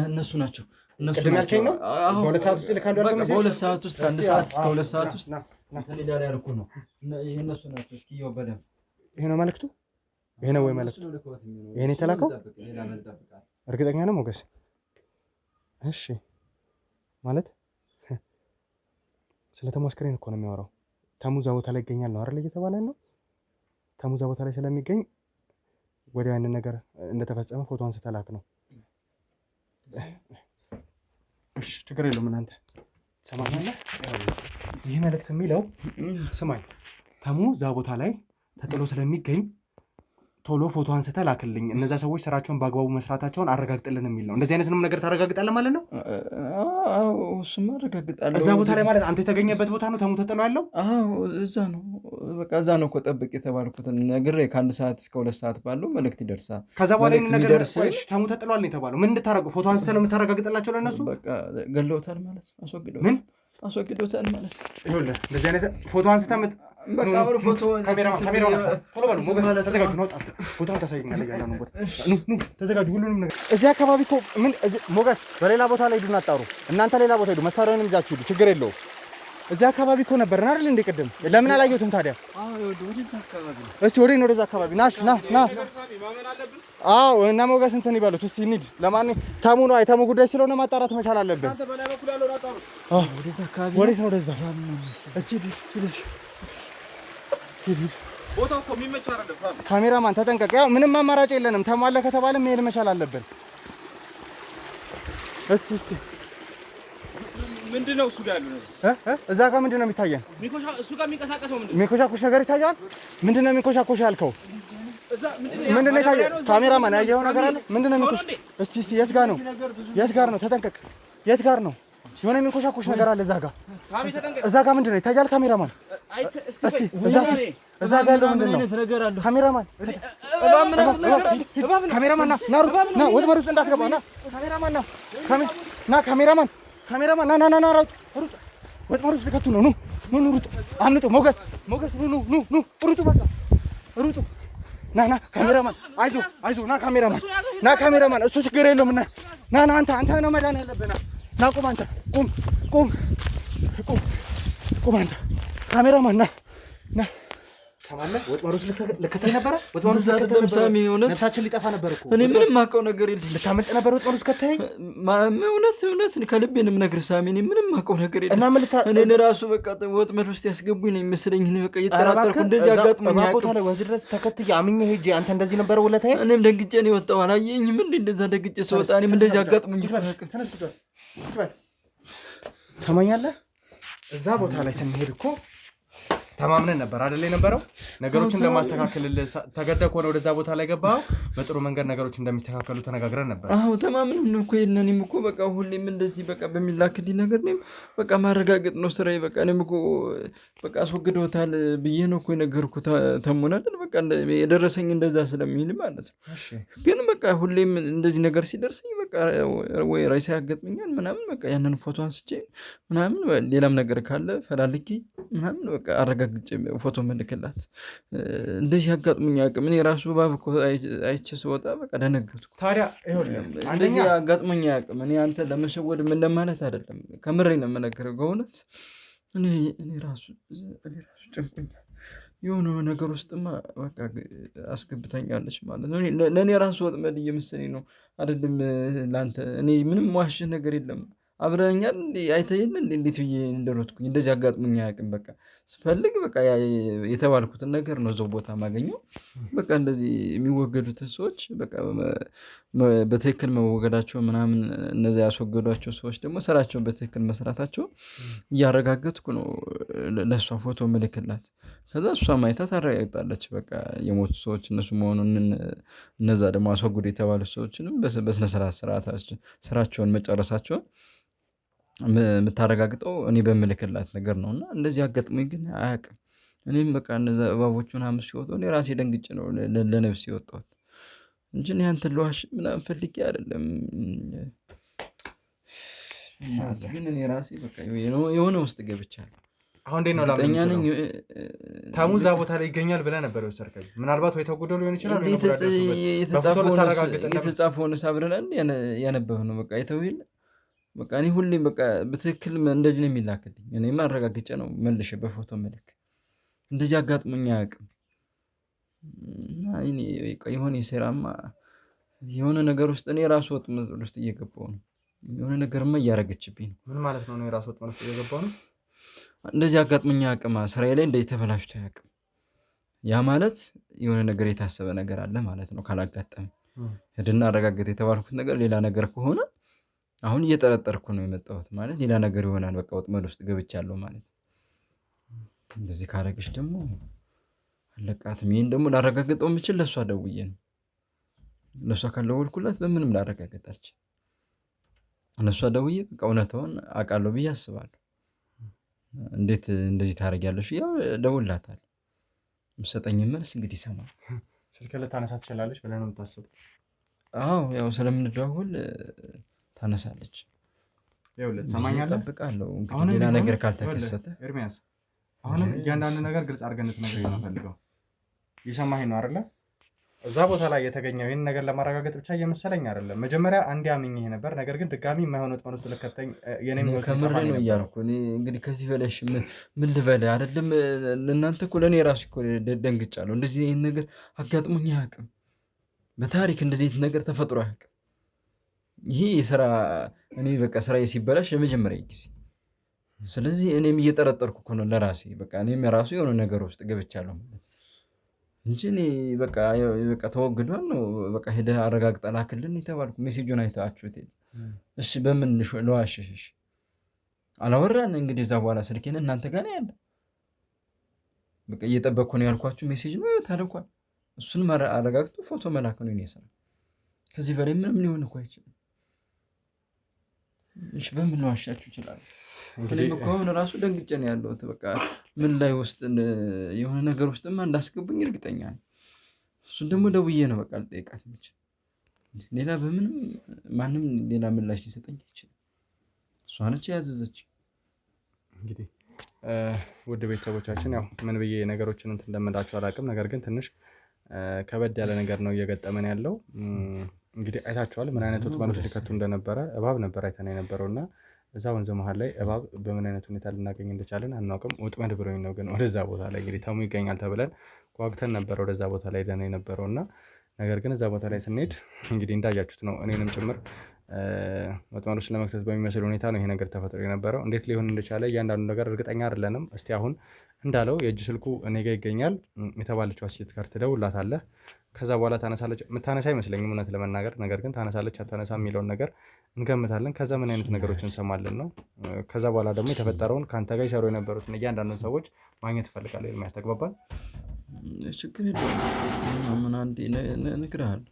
እነሱ ናቸው ቅድም ያልከኝ ነው። በሁለት ሰዓት ውስጥ ልካሉ ያለው ሜሴጅ በሁለት ሰዓት ውስጥ ከአንድ ሰዓት እስከ ሁለት ሰዓት ውስጥ እንትን ይላል ያልኩ ነው። ይሄ እነሱ ናቸው። እስኪ ይኸው በደምብ ይሄ ነው መልዕክቱ። ይሄ ነው ወይ መልዕክቱ? ይሄ ነው የተላከው? እርግጠኛ ነው ሞገስ? እሺ ማለት ስለ ተሙ አስክሬን እኮ ነው የሚያወራው። ተሙ እዛ ቦታ ላይ ይገኛል ነው አይደል እየተባለ ነው። ተሙ እዛ ቦታ ላይ ስለሚገኝ ወዲያው ያንን ነገር እንደተፈጸመ ፎቶ አንስተህ ላክ ነው። እሺ ችግር የለውም። እናንተ ትሰማኛለህ? ይህ መልዕክት የሚለው ስማኝ፣ ተሙ እዛ ቦታ ላይ ተጥሎ ስለሚገኝ ቶሎ ፎቶ አንስተህ ላክልኝ፣ እነዛ ሰዎች ስራቸውን በአግባቡ መስራታቸውን አረጋግጥልን የሚል ነው። እንደዚህ አይነትንም ነገር ታረጋግጣለህ ማለት ነው? አዎ እሱማ አረጋግጣለሁ። እዛ ቦታ ላይ ማለት አንተ የተገኘበት ቦታ ነው ተሙ ተጥሎ ያለው? አዎ እዛ ነው። በቃ እዛ ነው እኮ ጠብቅ የተባልኩትን ነግሬ ከአንድ ሰዓት እስከ ሁለት ሰዓት ባለው መልዕክት ይደርሳል። ከዛ በኋላ ይህን ነገር ተሙ ተጥሏል ነው የተባለው። ምን እንድታረጉ ፎቶ አንስተህ ነው የምታረጋግጥላቸው ለእነሱ? በቃ ገለውታል ማለት ነው። አስወግደውታል ማለት ነው። ይኸውልህ እንደዚህ አይነት ፎቶ አንስተህ በቃ አብሮ ፎቶ ካሜራውን ቶሎ በሉ ሞገስ፣ ተዘጋጁ ነው። ቦታውን ታሳየኛለህ ያለውን ቦታ። ኑ ተዘጋጁ፣ ሁሉንም ነገር እዚህ አካባቢ እኮ ምን ሞገስ፣ በሌላ ቦታ ላይ ሂዱና አጣሩ። እናንተ ሌላ ቦታ ሂዱ፣ መሳሪያውንም ይዛችሁ ሂዱ፣ ችግር የለውም። እዚህ አካባቢ እኮ ነበርን አይደል እንዴ ቅድም? ለምን አላየሁትም ታዲያ? እስቲ ወደዛ አካባቢ ናሽ ና። አዎ እና ሞገስ እንትን ይበሉት እስቲ እንሂድ። ለማንኛውም ተሙ ነው የተሙ ጉዳይ ስለሆነ ማጣራት መቻል አለብን። ወዴት ነው? ወደዛ እስቲ ሂድ። ቦታው እኮ የሚመች አይደለም። ካሜራማን ተጠንቀቅ። ያው ምንም አማራጭ የለንም። ተሟላ ከተባለ መሄድ መቻል አለብን። እስቲ ምንድነው እሱ ጋር ያለው? እዛ ጋር ምንድነው የሚታየን? እሱ ጋር የሚንቀሳቀሰው ምንድነው? የሚንኮሻኮሽ ነገር ይታያል። ምንድነው የሚንኮሻኮሽ ያልከው? ምንድን ነው የታየው? ካሜራማን ያየኸው ነገር አለ? ምንድን ነው የሚኮሽ? እስቲ የት ጋር ነው? የት ጋር ነው? ተጠንቀቅ። የት ጋር ነው? የሆነ የሚኮሻኮሽ ነገር አለ እዛ ጋር። እዛ ጋር ምንድን ነው ይታያል? ካሜራማን እስቲ እዛ ጋር ያለው ምንድን ነው? ካሜራማን ካሜራማን ና ሩጥ ና ወደ መሩጥ እንዳትገባ ና ካሜራማን ና ካሜራማን ና ሩጥ ወደ መሩጥ ልከቱ ነው ኑ ሩጥ አምልጡ ሞገስ ኑ ሩጡ በቃ ሩጡ ና ካሜራማን አይዞ ና ካሜራማን እሱ ችግር የለውም ና አንተ ነው መዳን ያለብህ ና ቁም አንተ ቁም አንተ ካሜራማን ና ሰማለህ ወጥመሩስ ልከተኝ ነበር ወጥመሩስ ልከተኝ ሳሚ እውነት ነፍሳችን ሊጠፋ ነበር እኮ እኔ ምንም ማውቀው ነገር የለም ልታመልጥ ነበር ወጥመሩስ ከተኝ እውነት ከልቤንም ነገር ሳሚ እኔ ምንም ማውቀው ነገር የለም እና እኔ ራሱ በቃ ወጥመድ ውስጥ ያስገቡኝ ነው የሚመስለኝ እኔ በቃ እየተራጠርኩ እንደዚህ አጋጥሞኝ ያውቃል ቦታ ላይ ወንዝ ድረስ ተከትዬ አምኜ ሄጄ አንተ እንደዚህ ነበር ወለታይ እኔም ደንግጬ ነው የወጣው አላየኝም እንዴ እንደዛ ደንግጬ ስወጣ እኔም እንደዚህ አጋጥሞኝ ተነስ ቁጭ በል ሰማኛለህ እዛ ቦታ ላይ ስንሄድ እኮ ተማምነን ነበር አይደል የነበረው ነገሮችን ለማስተካከል ተገደህ ከሆነ ወደዛ ቦታ ላይ ገባው በጥሩ መንገድ ነገሮች እንደሚስተካከሉ ተነጋግረን ነበር አዎ ተማምነን ነው እኮ የለንም እኮ በቃ ሁሌም እንደዚህ በቃ በሚላክልኝ ነገር ነው በቃ ማረጋገጥ ነው ስራዬ በቃ እኔም እኮ በቃ አስወግደውታል ብዬ ነው እኮ የነገርኩት ተሞናል በቃ የደረሰኝ እንደዛ ስለሚል ማለት ነው እሺ ግን በቃ ሁሌም እንደዚህ ነገር ሲደርሰኝ በቃ ወይ ራሴ ያጋጥመኛል ምናምን በቃ ያንን ፎቶ አንስቼ ምናምን ሌላም ነገር ካለ ፈላልኪ ምናምን በቃ አረጋግጬ ፎቶ መልክላት እንደዚህ ያጋጥሙኝ አቅም እኔ ራሱ ባብኮ አይቼ ስወጣ በቃ ደነገጥኩ ታዲያ ይኸውልህ አንደኛ ያጋጥሙኝ አቅም እኔ አንተ ለመሸወድ ምን ለማለት አይደለም ከምሬ ነው የምነግርህ በእውነት እኔ ራሱ ጭንቁኝ የሆነ ነገር ውስጥማ በቃ አስገብታኛለች ማለት ነው ለእኔ ራሱ ወጥመድ እየመሰለኝ ነው አይደለም ለአንተ እኔ ምንም ዋሽህ ነገር የለም አብረኛል አይተይል እንዴት ብዬ እንደሮጥኩኝ እንደዚህ አጋጥሙኝ አያውቅም በቃ ስፈልግ በቃ የተባልኩትን ነገር ነው ዘው ቦታ ማገኘው በቃ እንደዚህ የሚወገዱት ሰዎች በቃ በትክክል መወገዳቸው ምናምን እነዚያ ያስወገዷቸው ሰዎች ደግሞ ስራቸውን በትክክል መስራታቸው እያረጋገጥኩ ነው ለሷ ፎቶ መልክላት ከዛ እሷ ማይታ ታረጋግጣለች በቃ የሞቱ ሰዎች እነሱ መሆኑን እነዛ ደግሞ አስወግዱ የተባሉ ሰዎችንም በስነ ስራቸውን መጨረሳቸውን የምታረጋግጠው እኔ በመልክላት ነገር ነውና እንደዚህ አጋጥሞኝ ግን አያውቅም እኔም በቃ እነዛ እባቦቹን አምስት ሲወጡ እኔ ራሴ ደንግጬ ነው ለነፍስ የወጣሁት እንጂ እኔ አንተን ለዋሽ ምናምን ፈልጌ አይደለም ግን እኔ ራሴ በቃ የሆነ ውስጥ ገብቻለሁ አሁን እንዴት ነው ላምነኝ ታሙዛ ቦታ ላይ ይገኛል ብለህ ነበር ወሰርከኝ ምናልባት ወይ ተጎደሉ ሊሆን ይችላል የተጻፈውን ሳብረናል ያነበብነው በቃ የተውል በቃ እኔ ሁሌም በቃ በትክክል እንደዚህ ነው የሚላክልኝ እኔ ማረጋግጬ ነው መልሼ በፎቶ መልክ እንደዚህ አጋጥሞኝ አያውቅም እኔ የሆነ የሰራማ የሆነ ነገር ውስጥ እኔ ራሱ ወጥመድ ውስጥ እየገባሁ ነው የሆነ ነገርማ እያረገችብኝ ነው ምን ማለት ነው እኔ ራሱ ወጥመድ ውስጥ እየገባሁ ነው እንደዚህ አጋጥሞኝ አያውቅም ስራዬ ላይ እንደዚህ ተበላሽቶ አያውቅም ያ ማለት የሆነ ነገር የታሰበ ነገር አለ ማለት ነው ካላጋጠመ ሄድና አረጋግጥ የተባልኩት ነገር ሌላ ነገር ከሆነ አሁን እየጠረጠርኩ ነው የመጣሁት ማለት ሌላ ነገር ይሆናል በቃ ወጥመድ ውስጥ ገብቻለሁ ማለት እንደዚህ ካረግሽ ደግሞ አለቃትም ይሄን ደግሞ ላረጋግጠው የምችል ለሷ ደውዬ ነው ለሷ ካልደወልኩላት በምንም ላረጋግጣች ለሷ ደውዬ በቃ እውነታውን አውቃለሁ ብዬ አስባለሁ እንዴት እንደዚህ ታረጋለሽ ያው ደውላታለሁ ምሰጠኝ መልስ እንግዲህ ይሰማል ስልክ ልታነሳ ትችላለች ብለህ ነው የምታስበው አዎ ያው ስለምንደዋወል ታነሳለች ይኸውልህ ትሰማኛለህ እጠብቃለሁ እንግዲህ ሌላ ነገር ካልተከሰተ ኤርሚያስ አሁንም እያንዳንዱ ነገር ግልጽ አድርገን እንድትነግረኝ ነው የምፈልገው እየሰማኸኝ ነው አይደለ እዛ ቦታ ላይ የተገኘው ይህን ነገር ለማረጋገጥ ብቻ እየመሰለኝ አይደለም መጀመሪያ አንዴ አምኜህ ነበር ነገር ግን ድጋሚ የማይሆን ወጥመድ ውስጥ ልከተኝ የኔም ከምሬ ነው እያልኩ እኔ እንግዲህ ከዚህ በላሽ ምን ልበልህ አይደለም ለእናንተ እኮ ለእኔ ራሱ እኮ ደንግጫለሁ እንደዚህ ይህን ነገር አጋጥሞኝ አያውቅም በታሪክ እንደዚህ አይነት ነገር ተፈጥሮ አያውቅም ይሄ የስራ እኔ በቃ ስራዬ ሲበላሽ የመጀመሪያ ጊዜ ስለዚህ እኔም እየጠረጠርኩ እኮ ነው ለራሴ በቃ እኔም ራሱ የሆነ ነገር ውስጥ ገብቻለሁ ማለት እንጂ እኔ በቃ ተወግዷል ነው በቃ ሄደህ አረጋግጠህ ላክልን የተባልኩ ሜሴጁን አይታችሁት እሺ በምን ለዋሽሽ አላወራን እንግዲህ እዛ በኋላ ስልኬን እናንተ ጋር ነው ያለ በቃ እየጠበቅኩ ነው ያልኳችሁ ሜሴጅ ነው ታልኳል እሱን አረጋግጦ ፎቶ መላክ ነው የኔ ስራ። ከዚህ በላይ ምንም ሊሆን እኮ አይችልም። እሺ በምን ዋሻችሁ ይችላል? እንግዲህ በኮን ራሱ ደንግጬ ነው ያለሁት። በቃ ምን ላይ ውስጥ የሆነ ነገር ውስጥማ እንዳስገቡኝ እርግጠኛ ነኝ። እሱን ደግሞ ደውዬ ነው በቃ ልጠይቃት የምችል። ሌላ በምንም ማንም ሌላ ምላሽ ሊሰጠኝ አይችልም። እሷ ነች ያዘዘች። እንግዲህ ውድ ቤተሰቦቻችን ያው ምን ብዬ ነገሮችን እንትን እንደምንላችሁ አላውቅም። ነገር ግን ትንሽ ከበድ ያለ ነገር ነው እየገጠመን ያለው። እንግዲህ አይታችኋል ምን አይነት ወጥመዶች ሊከቱ እንደነበረ። እባብ ነበር አይተን የነበረውና እዛ ወንዝ መሀል ላይ እባብ በምን አይነት ሁኔታ ልናገኝ እንደቻለን አናውቅም። ወጥመድ ብሎኝ ነው ግን ወደዛ ቦታ ላይ እንግዲህ ተሙ ይገኛል ተብለን ጓግተን ነበር ወደዛ ቦታ ላይ ደህና የነበረውና ነገር ግን እዛ ቦታ ላይ ስንሄድ እንግዲህ እንዳያችሁት ነው እኔንም ጭምር ወጥመዶች ለመክተት በሚመስል ሁኔታ ነው ይሄ ነገር ተፈጥሮ የነበረው። እንዴት ሊሆን እንደቻለ እያንዳንዱ ነገር እርግጠኛ አይደለንም። እስቲ አሁን እንዳለው የእጅ ስልኩ እኔ ጋር ይገኛል። የተባለችው ሴት ጋር ትደውላታለህ። ከዛ በኋላ ታነሳለች። የምታነሳ አይመስለኝም እውነት ለመናገር ነገር ግን ታነሳለች አታነሳ የሚለውን ነገር እንገምታለን። ከዛ ምን አይነት ነገሮችን እንሰማለን ነው። ከዛ በኋላ ደግሞ የተፈጠረውን ከአንተ ጋር ይሰሩ የነበሩትን እያንዳንዱን ሰዎች ማግኘት እፈልጋለሁ። የሚያስተግባባል ችግር የለውም። ምን አንዴ እነግርሃለሁ።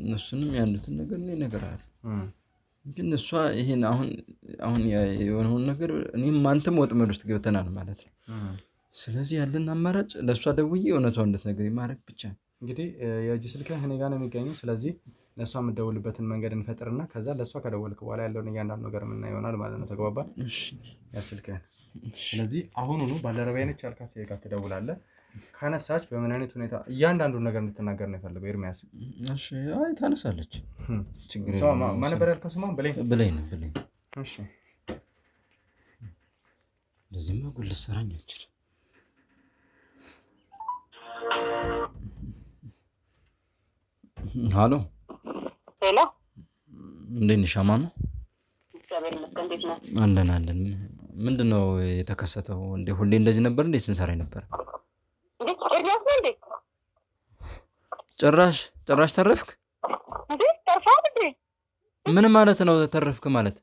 እነሱንም ያሉትን ነገር እኔ እነግርሃለሁ። ግን እሷ ይሄን አሁን የሆነውን ነገር እኔም አንተም ወጥመድ ውስጥ ገብተናል ማለት ነው። ስለዚህ ያለን አማራጭ ለእሷ ደውዬ እውነቷን እንድትነግረኝ ማድረግ ብቻ ነው። እንግዲህ የእጅ ስልክህ እኔ ጋር ነው የሚገኘው። ስለዚህ ለእሷ የምትደውልበትን መንገድ እንፈጥርና ከዛ ለእሷ ከደወልክ በኋላ ያለውን እያንዳንዱ ነገር የምናየው ይሆናል ማለት ነው። ተግባባን? ያስልክህን። ስለዚህ አሁኑኑ ባልደረባዬ ነች ያልካት ሴት ጋር ትደውላለህ። ካነሳች በምን አይነት ሁኔታ እያንዳንዱን ነገር እንድትናገር ነው የፈለገው ኤርሚያስ። እሺ አይ ታነሳለች። ችግር የለም። ማን ነበር ያልከው ስሟን? ብሌን። እሺ ለዚህማ ጉድ ልትሰራኝ አትችልም። ሄሎ ሄሎ፣ እንዴት ነሽ? አማን ነው? እግዚአብሔር ይመስገን። እንዴት ነህ? አለን። ምንድን ነው የተከሰተው? እንዴ ሁሌ እንደዚህ ነበር እንዴ ስንሰራ ነበር? እንዴ ኤርሚያስ ነው እንዴ? ጭራሽ ተረፍክ እንዴ? ተርፋል እንዴ? ምን ማለት ነው ተረፍክ ማለት?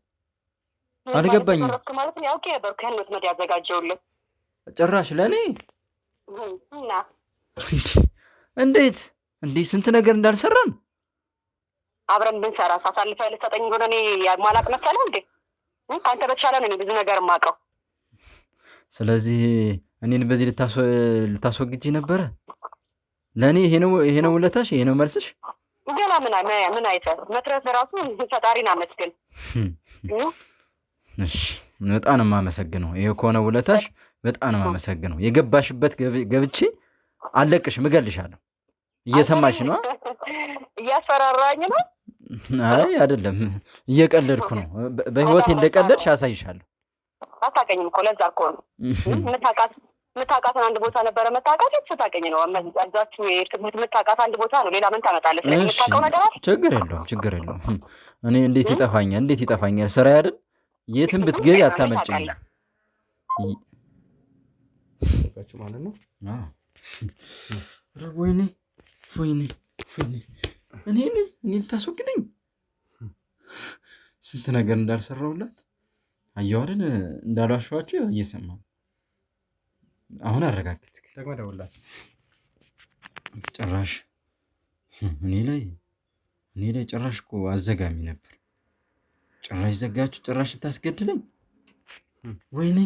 አልገባኝም። ተረፍክ ማለት ነው ያውቄ ነበር ከህን ወጥመድ ያዘጋጀውልህ። ጭራሽ ለኔ እና እንዴት ስንት ነገር እንዳልሰራን አብረን ብንሰራ ሳሳልፈህ ልትሰጠኝ እንደሆነ እኔ ማላቅ መሰለህ እንዴ? ከአንተ በተሻለ ነው ብዙ ነገር የማውቀው። ስለዚህ እኔን በዚህ ልታስወግጂ ነበረ? ለእኔ ይሄ ነው ውለታሽ? ይሄ ነው መልስሽ? ገና ምን አይተህ መትረፍ ራሱ ፈጣሪን አመስግን። እሺ በጣም ነው የማመሰግነው። ይሄ ከሆነ ውለታሽ በጣም ነው የማመሰግነው። የገባሽበት ገብቼ አለቅሽም፣ እገልሻለሁ። እየሰማሽ ነው? እያስፈራራኝ ነው? አይ አይደለም፣ እየቀለድኩ ነው። በህይወቴ እንደቀለድሽ አሳይሻለሁ። አታውቀኝም እኮ ለዛ እኮ ነው የምታውቃትን አንድ ቦታ ነበረ መታውቃት ስታውቀኝ ነው እዛችሁ የምታውቃት አንድ ቦታ ነው። ሌላ ምን ታመጣለች? የምታውቀው ነገር አለ? ችግር የለውም። እኔ እንዴት ይጠፋኛል? ስራ አይደል? የትም ብትገቢ አታመልጭኝ ማለት ነው። ወይኔ እኔ ልታስወግደኝ ስንት ነገር እንዳልሰራሁላት አየሁ አይደል? እንዳልዋሸኋቸው እየሰማሁ አሁን አረጋግጥክ ደግሞ ደውላት። ጭራሽ እኔ ላይ ጭራሽ እኮ አዘጋሚ ነበር። ጭራሽ ዘጋችሁ። ጭራሽ ታስገድለኝ። ወይኔ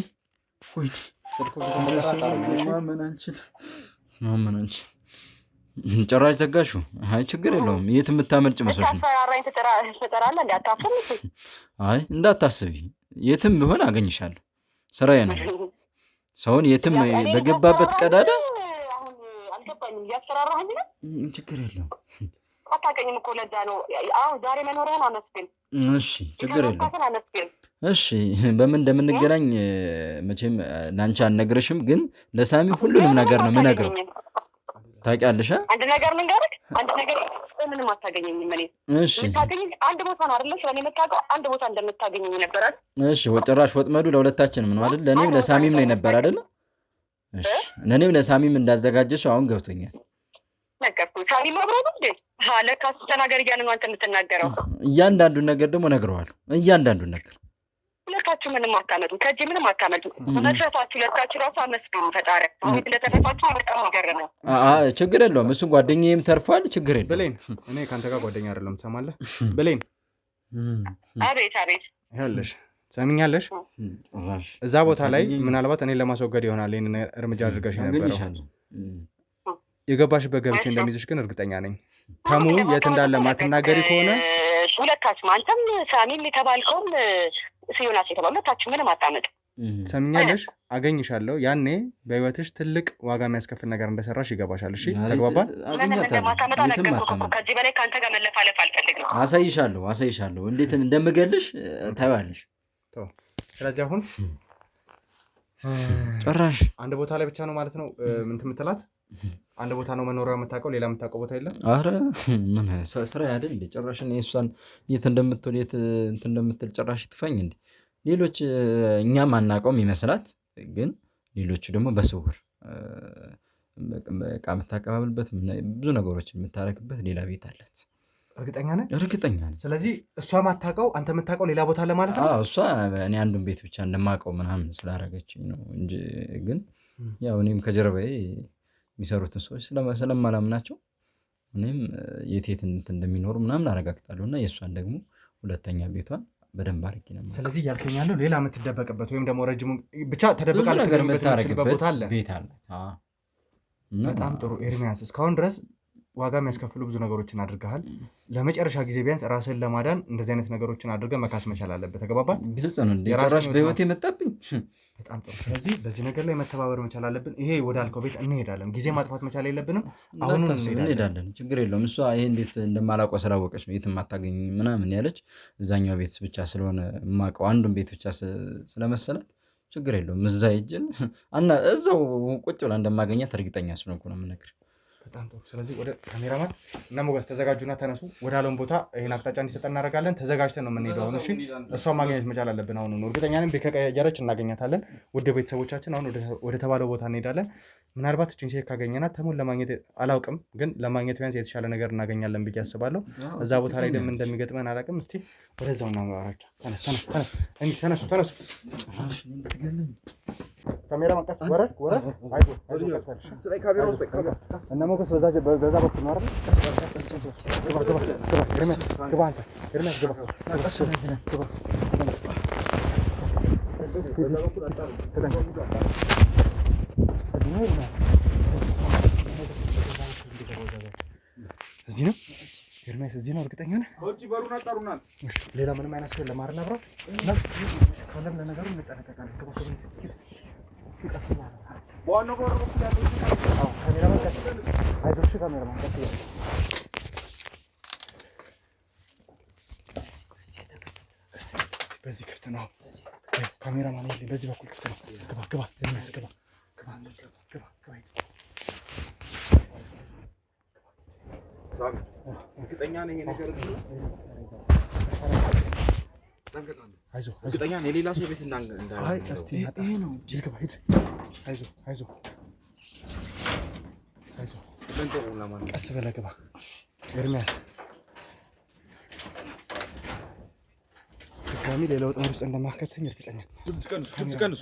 ማመን አንችልም። ጭራሽ ዘጋሹ። አይ ችግር የለውም። የት የምታመልጭ መስሎሽ ነው? አይ እንዳታስቢ፣ የትም ቢሆን አገኝሻለሁ። ስራዬ ነው። ሰውን የትም በገባበት ቀዳዳ ችግር የለውም። አታውቀኝም እኮ ለዛ ነው። አሁን ዛሬ መኖርህን አመስግን። እሺ ችግር የለውም። እሺ በምን እንደምንገናኝ መቼም ላንቺ አልነግርሽም፣ ግን ለሳሚ ሁሉንም ነገር ነው የምነግረው። ታውቂያለሽ? አንድ ነገር ልንገርህ፣ ምንም አታገኘኝም። እኔ እሺ የምታገኘኝ አንድ ቦታ ነው አይደለ? ስለኔ የምታውቀው አንድ ቦታ እንደምታገኘኝ ነበር አይደል? እሺ ጭራሽ ወጥመዱ ለሁለታችንም ነው አይደል? ለኔም ለሳሚም ነው ነበር አይደል? እሺ ለኔም ለሳሚም እንዳዘጋጀሽው አሁን ገብቶኛል። ነገርኩህ። ሳሚ ማብራት እንዴ? ለካስ ተናገር እያልን ነው አንተ የምትናገረው። እያንዳንዱን ነገር ደግሞ እነግረዋለሁ። እያንዳንዱን ነገር ሁለታችሁ ምንም አታመጡ ከእጅ ምንም አታመጡ መስራታችሁ ሁለታችሁ ራሱ አመስግኑ ፈጣሪ አሁን ስለተረፋችሁ በጣም ነገር ነው ችግር የለውም እሱ ጓደኛዬም ተርፏል ችግር የለውም ብሌን እኔ ካንተ ጋር ጓደኛ አይደለም ትሰማለህ ብሌን አቤት ይኸውልሽ ሰምኛለሽ እዛ ቦታ ላይ ምናልባት እኔ ለማስወገድ ይሆናል ይሄን እርምጃ አድርገሽ የነበረው የገባሽበት ገብቼ እንደሚይዝሽ ግን እርግጠኛ ነኝ ተሙ የት እንዳለ ማትናገሪ ከሆነ ሁለታችሁ አንተም ሳሚም የተባልከውም ሲዮናስ የተባለው ሁለታችሁ ምንም አታመጡ ሰምኛለሽ አገኝሻለሁ ያኔ በህይወትሽ ትልቅ ዋጋ የሚያስከፍል ነገር እንደሰራሽ ይገባሻል እሺ ተግባባን ከዚህ በላይ ካንተ ጋር መለፋለፍ አልፈልግም አሳይሻለሁ እንዴት እንደምገልሽ ታይዋለሽ ስለዚህ አሁን ጭራሽ አንድ ቦታ ላይ ብቻ ነው ማለት ነው ምን ትምትላት አንድ ቦታ ነው መኖሪያ የምታውቀው ሌላ የምታውቀው ቦታ የለም አረ ምን ስራ አይደል እንዴ ጭራሽ ነው እሷን የት እንደምትል ጭራሽ ትፈኝ እንዴ ሌሎች እኛም አናውቀውም ይመስላት ግን ሌሎቹ ደግሞ በስውር በቃ የምታቀባብልበት ብዙ ነገሮች የምታረክበት ሌላ ቤት አላት እርግጠኛ ነኝ ስለዚህ እሷ ማታውቀው አንተ የምታውቀው ሌላ ቦታ አለ ማለት ነው እሷ እኔ አንዱን ቤት ብቻ እንደማውቀው ምናምን ስላደረገችኝ ነው እንጂ ግን ያው እኔም ከጀርባዬ የሚሰሩትን ሰዎች ስለማላምናቸው እኔም የት እንደሚኖሩ ምናምን አረጋግጣለሁ እና የእሷን ደግሞ ሁለተኛ ቤቷን በደንብ አድርጌ ነው ስለዚህ ያልከኝ ያለው ሌላ የምትደበቅበት ወይም ደግሞ ረጅሙ ብቻ ተደብቃ ነገር የምታረግበት ቦታ አለ ቤት አለ በጣም ጥሩ ኤርሚያስ እስካሁን ድረስ ዋጋ የሚያስከፍሉ ብዙ ነገሮችን አድርገሃል ለመጨረሻ ጊዜ ቢያንስ ራስን ለማዳን እንደዚህ አይነት ነገሮችን አድርገህ መካስ መቻል አለበት ተገባባን ግልጽ ነው እንዴ ጭራሽ በህይወት የመጣብኝ በጣም ጥሩ ስለዚህ በዚህ ነገር ላይ መተባበር መቻል አለብን ይሄ ወዳልከው ቤት እንሄዳለን ጊዜ ማጥፋት መቻል የለብንም አሁን እንሄዳለን ችግር የለውም እሷ ይሄ እንዴት እንደማላውቀው ስላወቀች ነው የትም አታገኝ ምናምን ያለች እዛኛው ቤት ብቻ ስለሆነ ማውቀው አንዱን ቤት ብቻ ስለመሰላት ችግር የለውም እዛ ይጅን እና እዛው ቁጭ ብላ እንደማገኛት እርግጠኛ ስለሆንኩ ነው የምነግርህ በጣም ጥሩ ስለዚህ ወደ ካሜራማን እና ሞገስ ተዘጋጁና ተነሱ ወደ አለውን ቦታ ይሄን አቅጣጫ እንዲሰጠን እናደርጋለን ተዘጋጅተን ነው የምንሄደው አሁን እሺ እሷ ማግኘት መቻል አለብን አሁን ነው እርግጠኛ ነኝ በከቀየረች እናገኛታለን ወደ ቤተሰቦቻችን አሁን ወደ ተባለው ቦታ እንሄዳለን ምናልባት እቺን ሴት ካገኘናት ተሙን ለማግኘት አላውቅም ግን ለማግኘት ቢያንስ የተሻለ ነገር እናገኛለን ብዬ አስባለሁ እዛ ቦታ ላይ ደም እንደሚገጥመን አላውቅም እስቲ ወደዛው እናወራቸው ተነሱ ካሜራማን ቀስ ወረድ አይዞህ ቀስ ስለይ ካሜራ ውስጥ እና ሞገስ በዛ በኩል ነው አይደል ግባ አንተ እዚህ ነው ኤርሚያስ እዚህ ነው እርግጠኛ ነህ ወጪ በሩን አጣሩናል ሌላ ምንም አይነት ሰው ለማረና ብራ ካለም ለነገሩ እንጠነቀቃለን ዋናው በሩ ያለው ካሜራማን ቀስ አይዞሽ ካሜራማን ቀስ በዚህ ክፍት ነው ካሜራማን በዚህ በኩል ክፍት ነው ግባ እርግጠኛ ነኝ ይሄ ነገር አይዞህ እርግጠኛ ነኝ ሌላ ሰው ቤት እንዳለ አይ እስቲ ይሄ ነው ግባ ሂድ አይዞህ ቀስ በለህ ግባ ኤርሚያስ ድጋሚ ሌላ ወጥመድ ውስጥ እንደማከተኝ እርግጠኛ ድምፅ ቀንሱ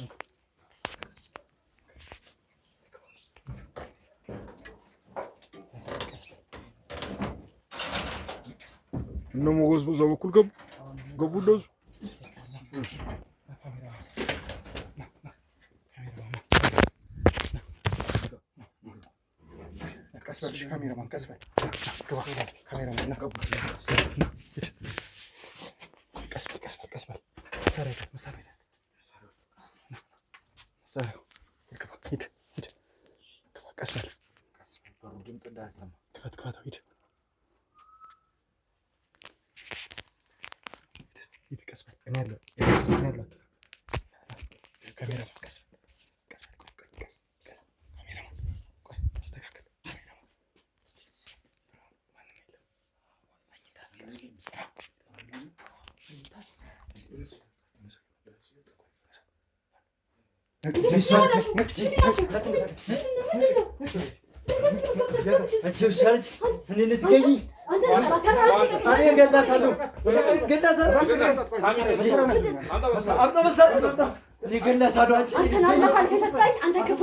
እነ ሞገስ በዛ በኩል ገቡ እንደሱ ቀስ በል ካሜራማን ቀስ በል ግባ ካሜራማን ቀስ በል መሳሪያ ግባ ሂድ ግባ ቀስ በል ድምፅ እንዳያሰማ ክፈተው ሂድ ቀስ በል እኔ ያለው ካሜራማን ቀስ በል አንቺ ሻልች እኔ ልትገኝ እኔ ገላታለሁ አምጣ መሳሪያ እኔ ገላታለሁ አንተ አንተ ሰጣኝ አንተ ክፉ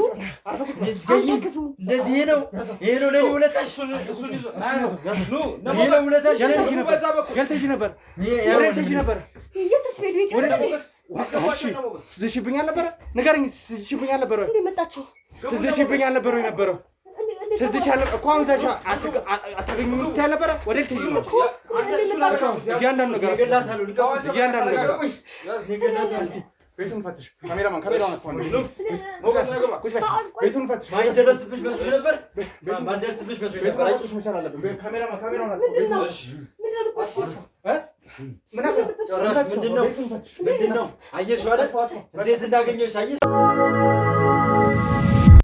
እንደዚህ ነው ለኔ ውለታሽ ይሄ ነው ውለታሽ ገልተሽ ነበር የተስፌድ ቤት ስዝሽብኝ አልነበረ ንገረኝ ስዝሽብኝ አልነበረ እንዴ መጣችሁ ስዝሽብኝ አልነበረ የነበረው ስዝሽ አለ እኮ አሁን ዛቻ አታገኙም እስቲ ያልነበረ ወደ ልትይ ነው እያንዳንዱ ነገር እስቲ ቤቱን ፈትሽ ካሜራማን ቤቱን ፈትሽ ማይደርስብሽ መስሎ ነበር ማይደርስብሽ መስሎ ነበር አይሽ መቻል አለብን ካሜራማን ምንድነው አየሽ አይደል እንዴት እንዳገኘሽ አየሽ